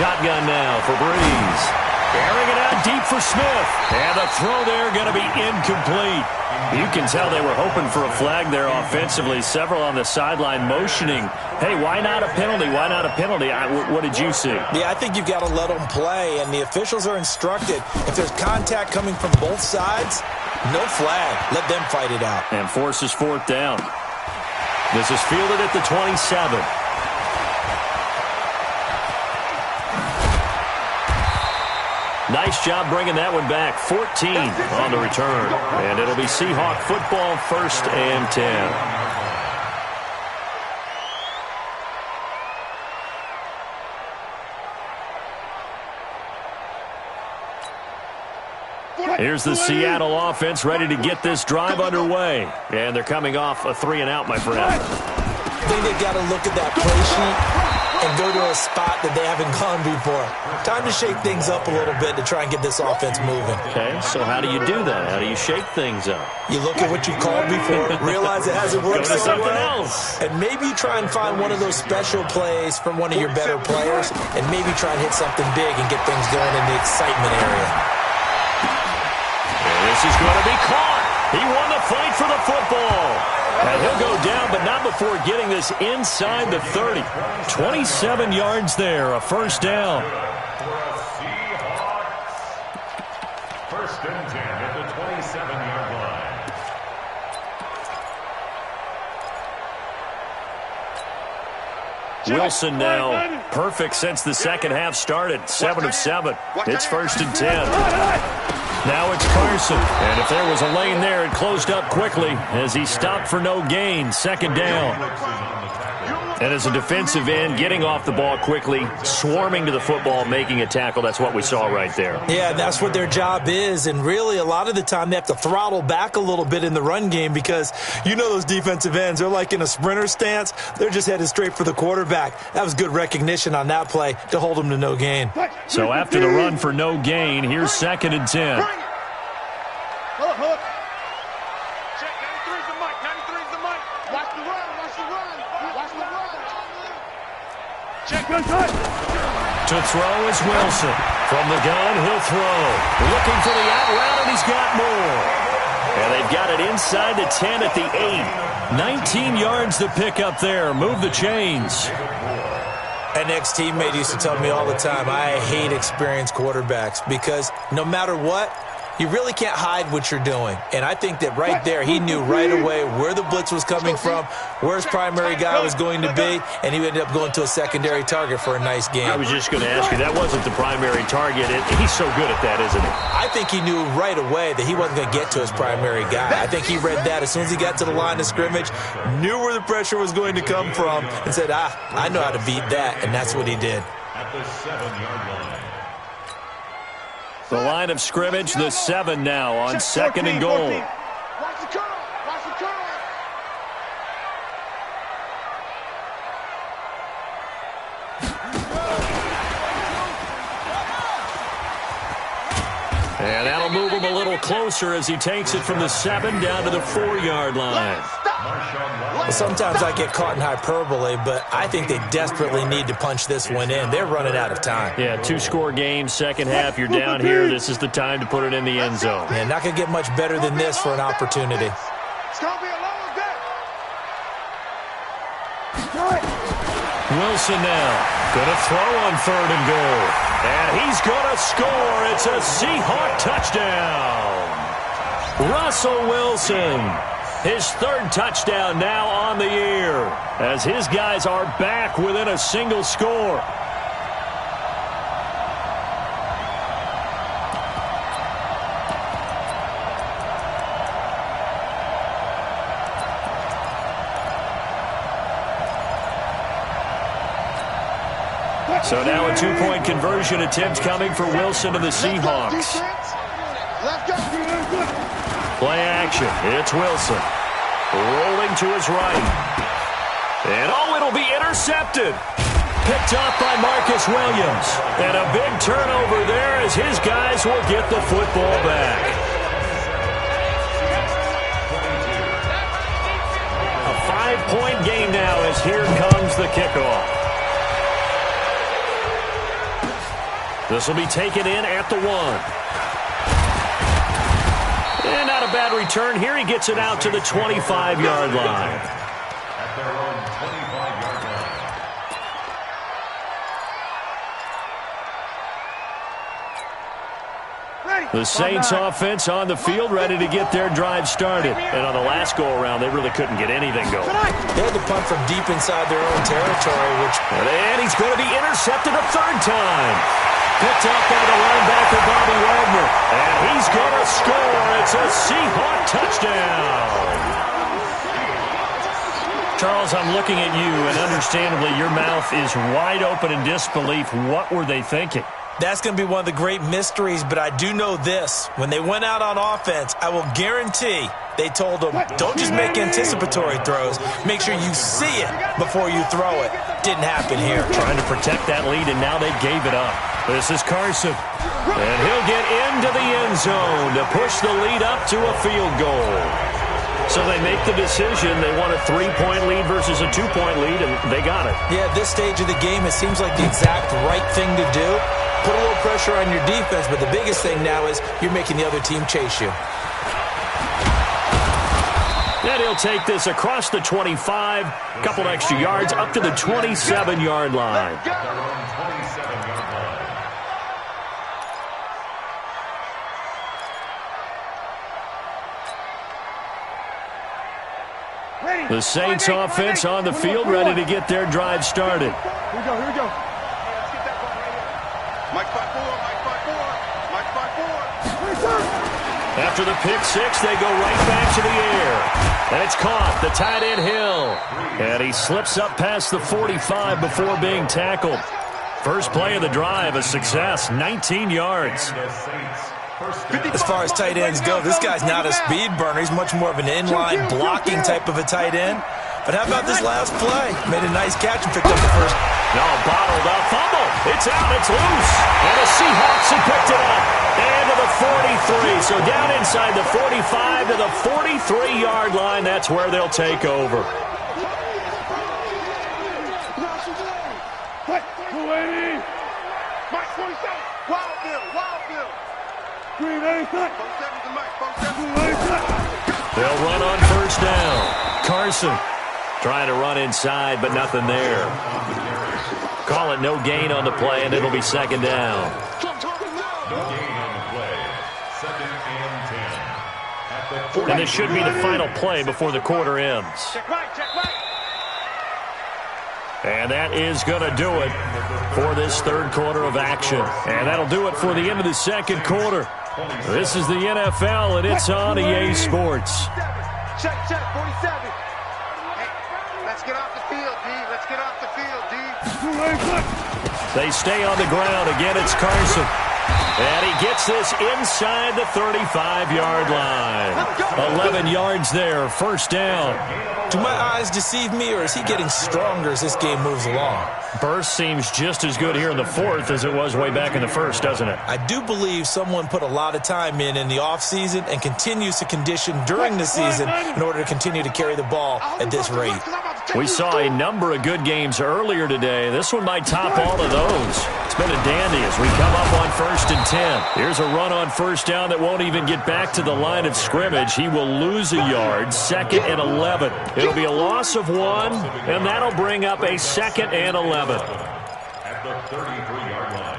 [SPEAKER 9] Shotgun now for Breeze. Airing it out deep for Smith. And the throw there going to be incomplete. You can tell they were hoping for a flag there offensively. Several on the sideline motioning, hey, why not a penalty? Why not a penalty? What did you see?
[SPEAKER 10] Yeah, I think you've got to let them play, and the officials are instructed. If there's contact coming from both sides, no flag. Let them fight it out.
[SPEAKER 9] And forces 4th down. This is fielded at the 27. Nice job bringing that one back. 14 on the return. And it'll be Seahawk football, 1st and 10. Here's the Seattle offense ready to get this drive underway. And thee coming off a 3-and-out, my friend.
[SPEAKER 10] I think they've got to look at that play sheet and go to a spot that they haven't gone before. Time to shake things up a little bit to try and get this offense moving.
[SPEAKER 9] Okay, so how do you do that? How do you shake things up?
[SPEAKER 10] You look at what you've called before, realize it hasn't worked so
[SPEAKER 9] something
[SPEAKER 10] well,
[SPEAKER 9] else.
[SPEAKER 10] and maybe try and find one of those special plays from one of your better players, and maybe try and hit something big and get things going in the excitement area.
[SPEAKER 9] And this is going to be caught. He won the fight for the football. And he'll go down, but not before getting this inside the 30. 27 yards there, a first down.
[SPEAKER 11] First and 10 at the 27-yard line.
[SPEAKER 9] Wilson now perfect since the second half started. 7 of 7. It's first and 10. Now it's Carson. And if there was a lane there, it closed up quickly as he stopped for no gain. Second down. And as a defensive end, getting off the ball quickly, swarming to the football, making a tackle, that's what we saw right there.
[SPEAKER 10] Yeah, that's what their job is. And really, a lot of the time, they have to throttle back a little bit in the run game because you know those defensive ends, they're like in a sprinter stance. They're just headed straight for the quarterback. That was good recognition on that play to hold them to no gain.
[SPEAKER 9] So after the run for no gain, here's second and 10. To throw is Wilson. From the gun, he'll throw. Looking for the out route, and he's got more. And they've got it inside the 10 at the 8. 19 yards to pick up there. Move the chains.
[SPEAKER 10] An ex-teammate used to tell me all the time, I hate experienced quarterbacks because no matter what, you really can't hide what you're doing. And I think that right there, he knew right away where the blitz was coming from, where his primary guy was going to be, and he ended up going to a secondary target for a nice game.
[SPEAKER 9] I was just going to ask you, that wasn't the primary target. He's so good at that, isn't he?
[SPEAKER 10] I think he knew right away that he wasn't going to get to his primary guy. I think he read that as soon as he got to the line of scrimmage, knew where the pressure was going to come from, and said, I know how to beat that, and that's what he did.
[SPEAKER 11] At the 7-yard line.
[SPEAKER 9] The line of scrimmage, the 7 now on second and goal.
[SPEAKER 3] Watch the curl. Watch the curl.
[SPEAKER 9] And that'll move him a little closer as he takes it from the 7 down to the 4-yard line.
[SPEAKER 10] Well, sometimes I get caught in hyperbole, but I think they desperately need to punch this one in. They're running out of time.
[SPEAKER 9] Yeah, 2-score game, second half, you're down here. This is the time to put it in the end zone.
[SPEAKER 10] Yeah, not going to get much better than this for an opportunity.
[SPEAKER 3] It's going to be a long day.
[SPEAKER 9] Wilson now going to throw on third and goal. And he's going to score. It's a Seahawk touchdown. Russell Wilson. His third touchdown now on the year as his guys are back within a single score. So now a 2-point conversion attempt coming for Wilson and the Seahawks. Play action. It's Wilson. Rolling to his right. And it'll be intercepted. Picked off by Marcus Williams. And a big turnover there as his guys will get the football back. A 5-point game now as here comes the kickoff. This will be taken in at the 1. And not a bad return. Here he gets it out to the 25-yard line.
[SPEAKER 11] At their own 25-yard line.
[SPEAKER 9] The Saints offense on the field, ready to get their drive started. And on the last go-around, they really couldn't get anything going.
[SPEAKER 10] They had to punt from deep inside their own territory,
[SPEAKER 9] and he's going to be intercepted a third time. Picked up by the linebacker, Bobby Wagner. And he's going to score. It's a Seahawk touchdown. Charles, I'm looking at you, and understandably, your mouth is wide open in disbelief. What were they thinking?
[SPEAKER 10] That's going to be one of the great mysteries, but I do know this. When they went out on offense, I will guarantee they told them, don't just make anticipatory throws. Make sure you see it before you throw it. Didn't happen here.
[SPEAKER 9] Trying to protect that lead, and now they gave it up. This is Carson. And he'll get into the end zone to push the lead up to a field goal. So they make the decision. They want a 3-point lead versus a 2-point lead, and they got it.
[SPEAKER 10] Yeah, at this stage of the game, it seems like the exact right thing to do. Put a little pressure on your defense, but the biggest thing now is you're making the other team chase you.
[SPEAKER 9] And he'll take this across the 25, a couple extra yards, up to the 27-yard line. The Saints offense on the field, ready to get their drive started.
[SPEAKER 3] Here we go, here we go. Let's get that ball right here. Mike 5-4, Mike 5-4, Mike 5-4.
[SPEAKER 9] After the pick six, they go right back to the air. And it's caught, the tight end Hill. And he slips up past the 45 before being tackled. First play of the drive, a success, 19 yards.
[SPEAKER 10] As far as tight ends go, this guy's not a speed burner. He's much more of an inline blocking type of a tight end. But how about this last play? Made a nice catch and picked up the first.
[SPEAKER 9] No, bottled up, fumble. It's out, it's loose. And the Seahawks have picked it up. And to the 43. So down inside the 45 to the 43-yard line. That's where they'll take over. They'll run on first down. Carson trying to run inside, but nothing there. Call it no gain on the play, and it'll be second down. And this should be the final play before the quarter ends. And that is going to do it for this third quarter of action. And that'll do it for the end of the second quarter. This is the NFL, and it's on EA Sports.
[SPEAKER 3] Check, 47. Hey, let's get off the field, D. Let's get off the field, D.
[SPEAKER 9] They stay on the ground. Again, it's Carson. And he gets this inside the 35-yard line. 11 yards there, first down.
[SPEAKER 10] Do my eyes deceive me, or is he getting stronger as this game moves along?
[SPEAKER 9] Burst seems just as good here in the fourth as it was way back in the first, doesn't it?
[SPEAKER 10] I do believe someone put a lot of time in the offseason and continues to condition during the season in order to continue to carry the ball at this rate.
[SPEAKER 9] We saw a number of good games earlier today. This one might top all of those. It's been a dandy as we come up on 1st and 10. Here's a run on first down that won't even get back to the line of scrimmage. He will lose a yard, 2nd and 11. It'll be a loss of 1, and that'll bring up a 2nd and 11.
[SPEAKER 11] At the 33-yard line.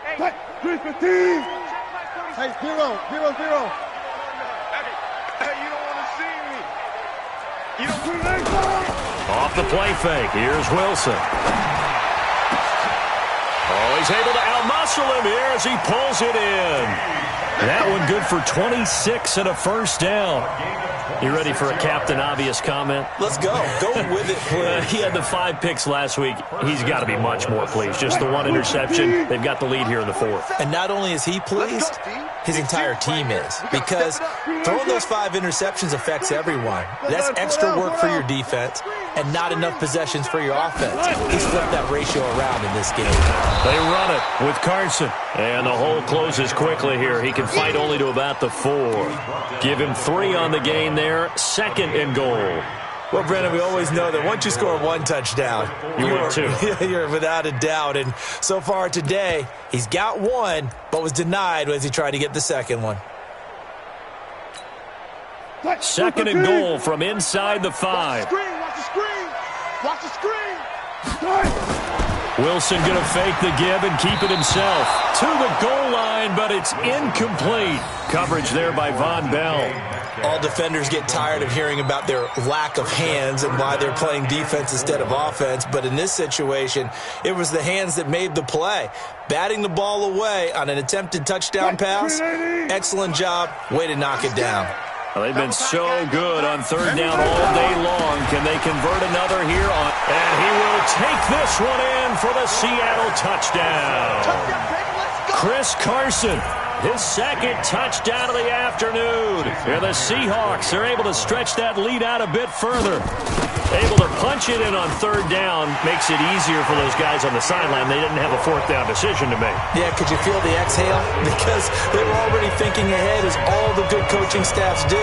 [SPEAKER 3] Hey, 315. Hey, 0, 0, 0. Hey, you don't want to see me. You don't.
[SPEAKER 9] Off the play fake. Here's Wilson. Oh, he's able to outmuscle him here as he pulls it in. That one good for 26 and a first down. You ready for a Captain Obvious comment?
[SPEAKER 10] Let's go. Go with it, please.
[SPEAKER 9] He had the 5 picks last week. He's got to be much more pleased. Just the 1 interception. They've got the lead here in the fourth.
[SPEAKER 10] And not only is he pleased, his entire team is. Because throwing those 5 interceptions affects everyone. That's extra work for your defense and not enough possessions for your offense. He's flipped that ratio around in this game.
[SPEAKER 9] They run it with Carson. And the hole closes quickly here. He can fight only to about the 4. Give him 3 on the gain there. 2nd and goal.
[SPEAKER 10] Well, Brennan, we always know that once you score 1 touchdown, you're without a doubt. And so far today, he's got 1, but was denied as he tried to get the 2nd one.
[SPEAKER 9] 2nd and goal from inside the 5.
[SPEAKER 3] Watch the screen. Watch the screen.
[SPEAKER 9] Wilson going to fake the give and keep it himself. To the goal line, but it's incomplete. Coverage there by Von Bell.
[SPEAKER 10] All defenders get tired of hearing about their lack of hands and why they're playing defense instead of offense. But in this situation, it was the hands that made the play. Batting the ball away on an attempted touchdown pass. Excellent job. Way to knock it down.
[SPEAKER 9] Well, they've been so good on 3rd down all day long. Can they convert another here on? And he will take this one in for the Seattle touchdown. Chris Carson, his 2nd touchdown of the afternoon. And the Seahawks are able to stretch that lead out a bit further. Able to punch it in on 3rd down makes it easier for those guys on the sideline. They didn't have a 4th down decision to make.
[SPEAKER 10] Yeah, could you feel the exhale? Because they were already thinking ahead, as all the good coaching staffs do.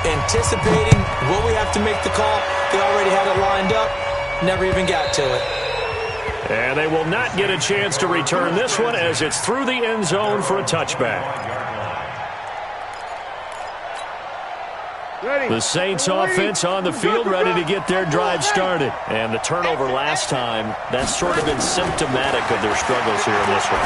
[SPEAKER 10] Anticipating, will we have to make the call? They already had it lined up, never even got to it.
[SPEAKER 9] And they will not get a chance to return this one as it's through the end zone for a touchback. The Saints offense on the field ready to get their drive started. And the turnover last time, that's sort of been symptomatic of their struggles here in this one.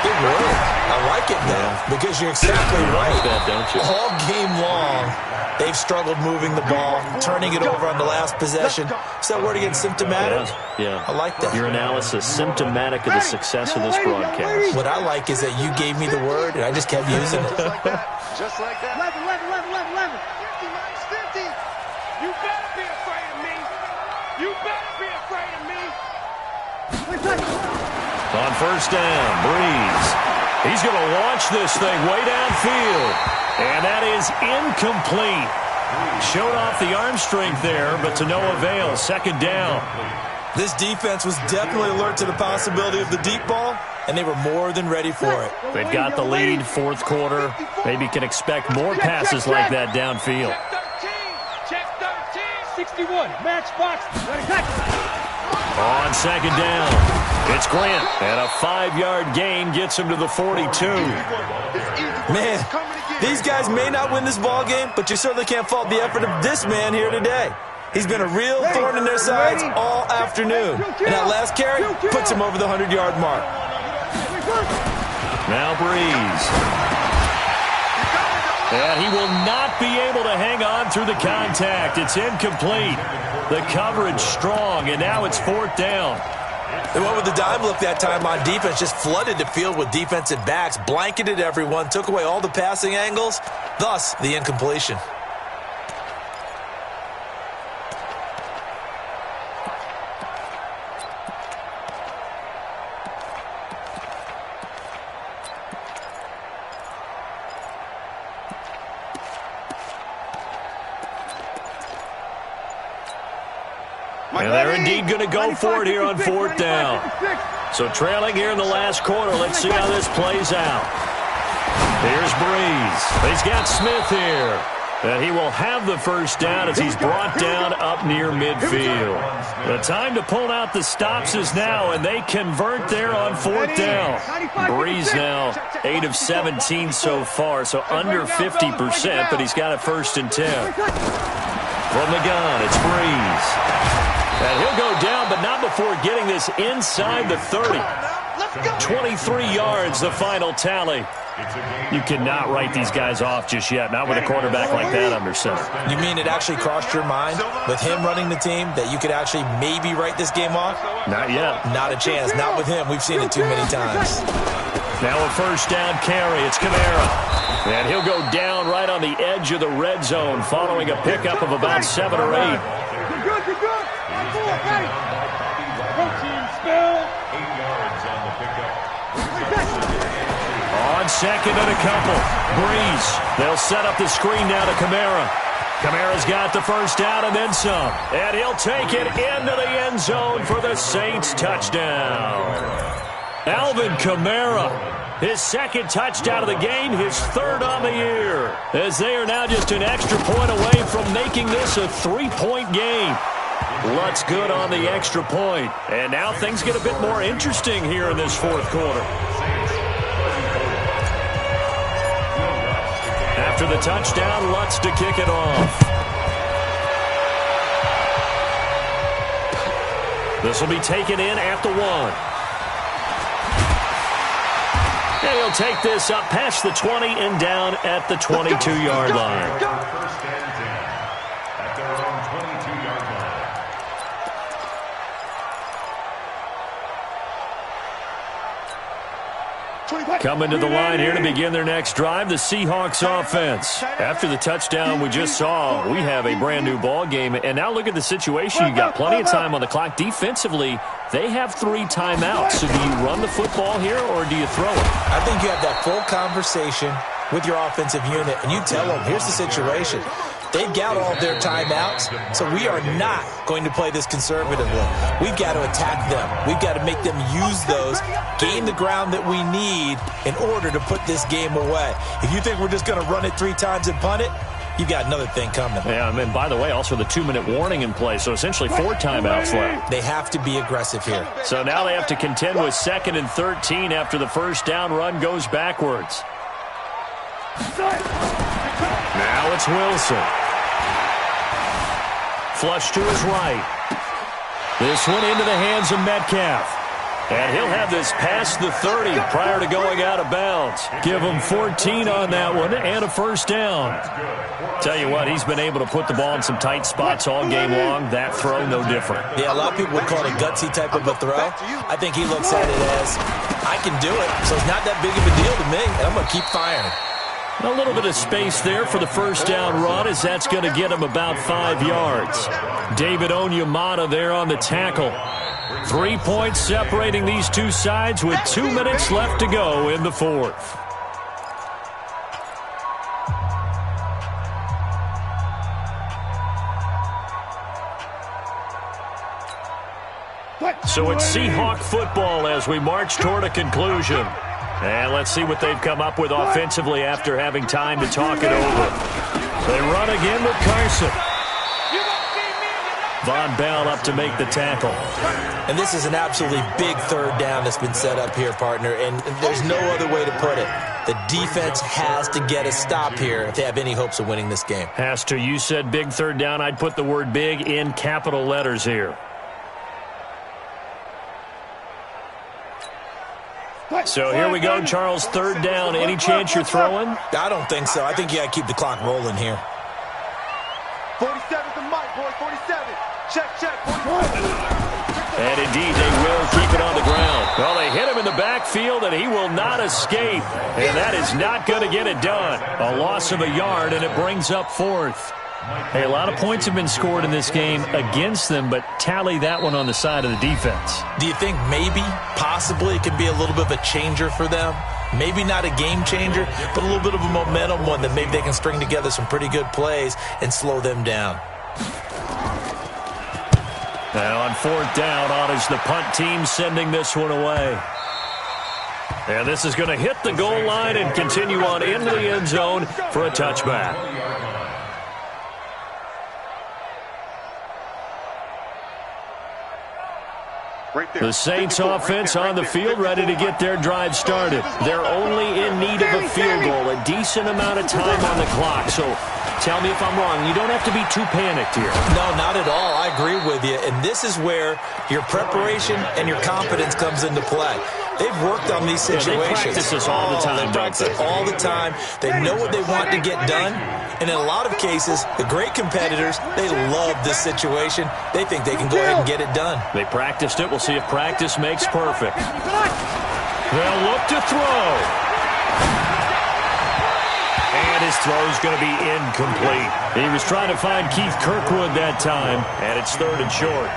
[SPEAKER 10] It really. I like it now because you're exactly right.
[SPEAKER 9] You like that, don't you?
[SPEAKER 10] All game long, they've struggled moving the ball, turning it over on the last possession. Is that word again, symptomatic?
[SPEAKER 9] Yeah.
[SPEAKER 10] I like that.
[SPEAKER 9] Your analysis, symptomatic of the success of this broadcast.
[SPEAKER 10] What I like is that you gave me the word, and I just kept using it.
[SPEAKER 3] Just like that. 11. 50.
[SPEAKER 12] You better be afraid of me. You better be afraid of me.
[SPEAKER 9] On first down, Breeze. He's going to launch this thing way downfield. And that is incomplete. Showed off the arm strength there, but to no avail. Second down.
[SPEAKER 10] This defense was definitely alert to the possibility of the deep ball, and they were more than ready for it.
[SPEAKER 9] They've got the lead, fourth quarter. Maybe can expect more passes like that downfield.
[SPEAKER 12] Check 13. 61. Match box.
[SPEAKER 9] On second down, it's Grant. And a 5-yard gain gets him to the 42.
[SPEAKER 10] Man, these guys may not win this ball game, but you certainly can't fault the effort of this man here today. He's been a real thorn in their sides all afternoon. And that last carry puts him over the 100-yard mark.
[SPEAKER 9] Now Breeze. And he will not be able to hang on through the contact. It's incomplete. The coverage strong, and now it's fourth down.
[SPEAKER 10] They went with the dime look that time on defense, just flooded the field with defensive backs, blanketed everyone, took away all the passing angles, thus the incompletion.
[SPEAKER 9] And they're indeed going to go for it here on fourth down. So trailing here in the last quarter. Let's see how this plays out. Here's Breeze. He's got Smith here. And he will have the first down as he's brought down up near midfield. The time to pull out the stops is now, and they convert there on fourth down. Breeze now 8 of 17 so far, so under 50%, but he's got a 1st and 10. From the gun, it's Breeze. And he'll go down, but not before getting this inside the 30. 23 yards, the final tally. You cannot write these guys off just yet, not with a quarterback like that under center.
[SPEAKER 10] You mean it actually crossed your mind with him running the team that you could actually maybe write this game off?
[SPEAKER 9] Not yet.
[SPEAKER 10] Not a chance. Not with him. We've seen it too many times.
[SPEAKER 9] Now a first down carry. It's Kamara. And he'll go down right on the edge of the red zone following a pickup of about 7 or 8.
[SPEAKER 3] You're good. Protein spill.
[SPEAKER 11] 8 yards on the pickup.
[SPEAKER 9] On second and a couple. Breeze. They'll set up the screen now to Kamara. Kamara's got the first down and then some. And he'll take it into the end zone for the Saints touchdown. Alvin Kamara, his 2nd touchdown of the game, his 3rd on the year. As they are now just an extra point away from making this a 3-point game. Lutz good on the extra point. And now things get a bit more interesting here in this 4th quarter. After the touchdown, Lutz to kick it off. This will be taken in at the 1. And he'll take this up past the 20 and down at the 22-yard line.
[SPEAKER 11] First and 10 at their own 22-yard line.
[SPEAKER 9] Coming to the line here to begin their next drive, the Seahawks offense. After the touchdown we just saw, we have a brand-new ball game. And now look at the situation. You've got plenty of time on the clock. Defensively, they have 3 timeouts. So do you run the football here or do you throw it?
[SPEAKER 10] I think you have that full conversation with your offensive unit, and you tell them, here's the situation. They've got all of their timeouts, so we are not going to play this conservatively. We've got to attack them. We've got to make them use those, gain the ground that we need in order to put this game away. If you think we're just going to run it 3 times and punt it, you got another thing coming.
[SPEAKER 9] Yeah, and by the way, also the 2-minute warning in play, so essentially 4 timeouts left.
[SPEAKER 10] They have to be aggressive here.
[SPEAKER 9] So now they have to contend with 2nd and 13 after the first down run goes backwards. Now it's Wilson. Flush to his right. This one into the hands of Metcalf. And he'll have this past the 30 prior to going out of bounds. Give him 14 on that one and a first down. Tell you what, he's been able to put the ball in some tight spots all game long. That throw, no different.
[SPEAKER 10] Yeah, a lot of people would call it a gutsy type of a throw. I think he looks at it as, I can do it, so it's not that big of a deal to me, and I'm going to keep firing.
[SPEAKER 9] A little bit of space there for the first down run, as that's going to get him about 5 yards. Dbo915's there on the tackle. 3 points separating these two sides with 2 minutes left to go in the fourth. So it's Seahawk football as we march toward a conclusion. And let's see what they've come up with offensively after having time to talk it over. They run again with Carson. Von Bell up to make the tackle.
[SPEAKER 10] And this is an absolutely big third down that's been set up here, partner, and there's no other way to put it. The defense has to get a stop here if they have any hopes of winning this game.
[SPEAKER 9] Has to. You said big third down. I'd put the word big in capital letters here. So here we go, Charles, third down. Any chance you're throwing?
[SPEAKER 10] I don't think so. I think you got to keep the clock rolling here.
[SPEAKER 3] 47's the mic, boy, 47. Check, 47.
[SPEAKER 9] And indeed, they will keep it on the ground. Well, they hit him in the backfield, and he will not escape. And that is not going to get it done. A loss of a yard, and it brings up fourth. Hey, a lot of points have been scored in this game against them, but tally that one on the side of the defense.
[SPEAKER 10] Do you think maybe, possibly, it could be a little bit of a changer for them? Maybe not a game changer, but a little bit of a momentum one that maybe they can string together some pretty good plays and slow them down.
[SPEAKER 9] Now on fourth down, on is the punt team sending this one away. And this is going to hit the goal line and continue on into the end zone for a touchback. The Saints offense on the field, ready to get their drive started. They're only in need of a field goal, a decent amount of time on the clock. So tell me if I'm wrong. You don't have to be too panicked here.
[SPEAKER 10] No, not at all. I agree with you. And this is where your preparation and your confidence comes into play. They've worked on these situations.
[SPEAKER 9] They practice this all the time,
[SPEAKER 10] They practice it all the time. They know what they want to get done. And in a lot of cases, the great competitors, they love this situation. They think they can go ahead and get it done.
[SPEAKER 9] They practiced it. We'll see if practice makes perfect. They'll look to throw. And his throw is going to be incomplete. He was trying to find Keith Kirkwood that time, and it's third and short.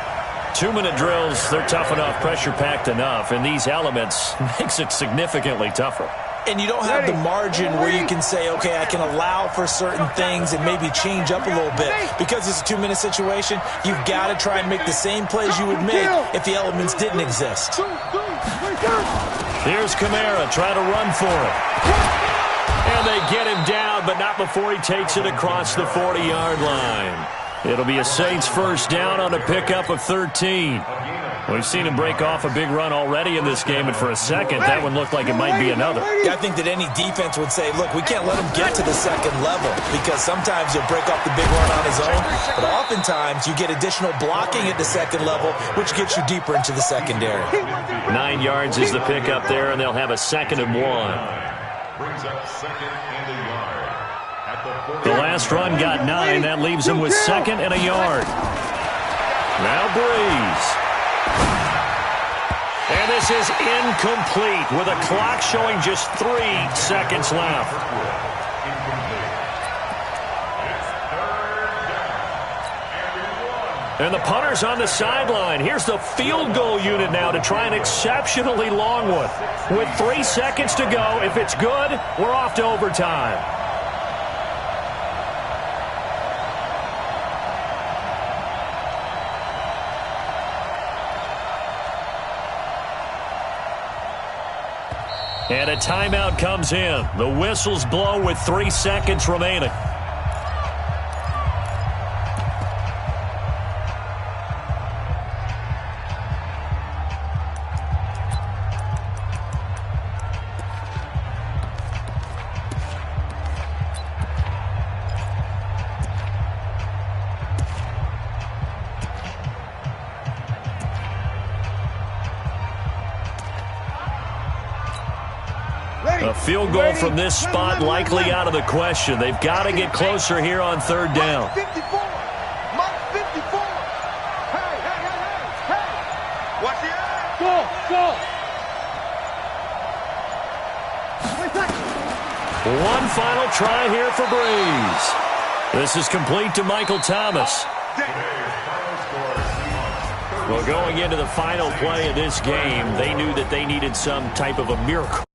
[SPEAKER 9] 2-minute drills, they're tough enough, pressure-packed enough, and these elements makes it significantly tougher.
[SPEAKER 10] And you don't have the margin where you can say, okay, I can allow for certain things and maybe change up a little bit. Because it's a 2-minute situation, you've got to try and make the same plays you would make if the elements didn't exist.
[SPEAKER 9] Here's Kamara trying to run for it. And they get him down, but not before he takes it across the 40-yard line. It'll be a Saints first down on a pickup of 13. We've seen him break off a big run already in this game, and for a second, that one looked like it might be another.
[SPEAKER 10] I think that any defense would say, look, we can't let him get to the second level, because sometimes he'll break off the big run on his own, but oftentimes you get additional blocking at the second level, which gets you deeper into the secondary.
[SPEAKER 9] 9 yards is the pickup there, and they'll have a 2nd and 1.
[SPEAKER 11] Brings up 2nd and a yard.
[SPEAKER 9] The last run got 9. That leaves him with 2nd and a yard. Now Breeze. And this is incomplete with a clock showing just 3 seconds left. And the punter's on the sideline. Here's the field goal unit now to try an exceptionally long one. With 3 seconds to go, if it's good, we're off to overtime. And a timeout comes in. The whistles blow with 3 seconds remaining. field goal from this spot likely out of the question. They've got to get closer here on third down.
[SPEAKER 3] 54. Mike 54. Hey. Watch the eye. Go.
[SPEAKER 9] One final try here for Breeze. This is complete to Michael Thomas. Well, going into the final play of this game, they knew that they needed some type of a miracle.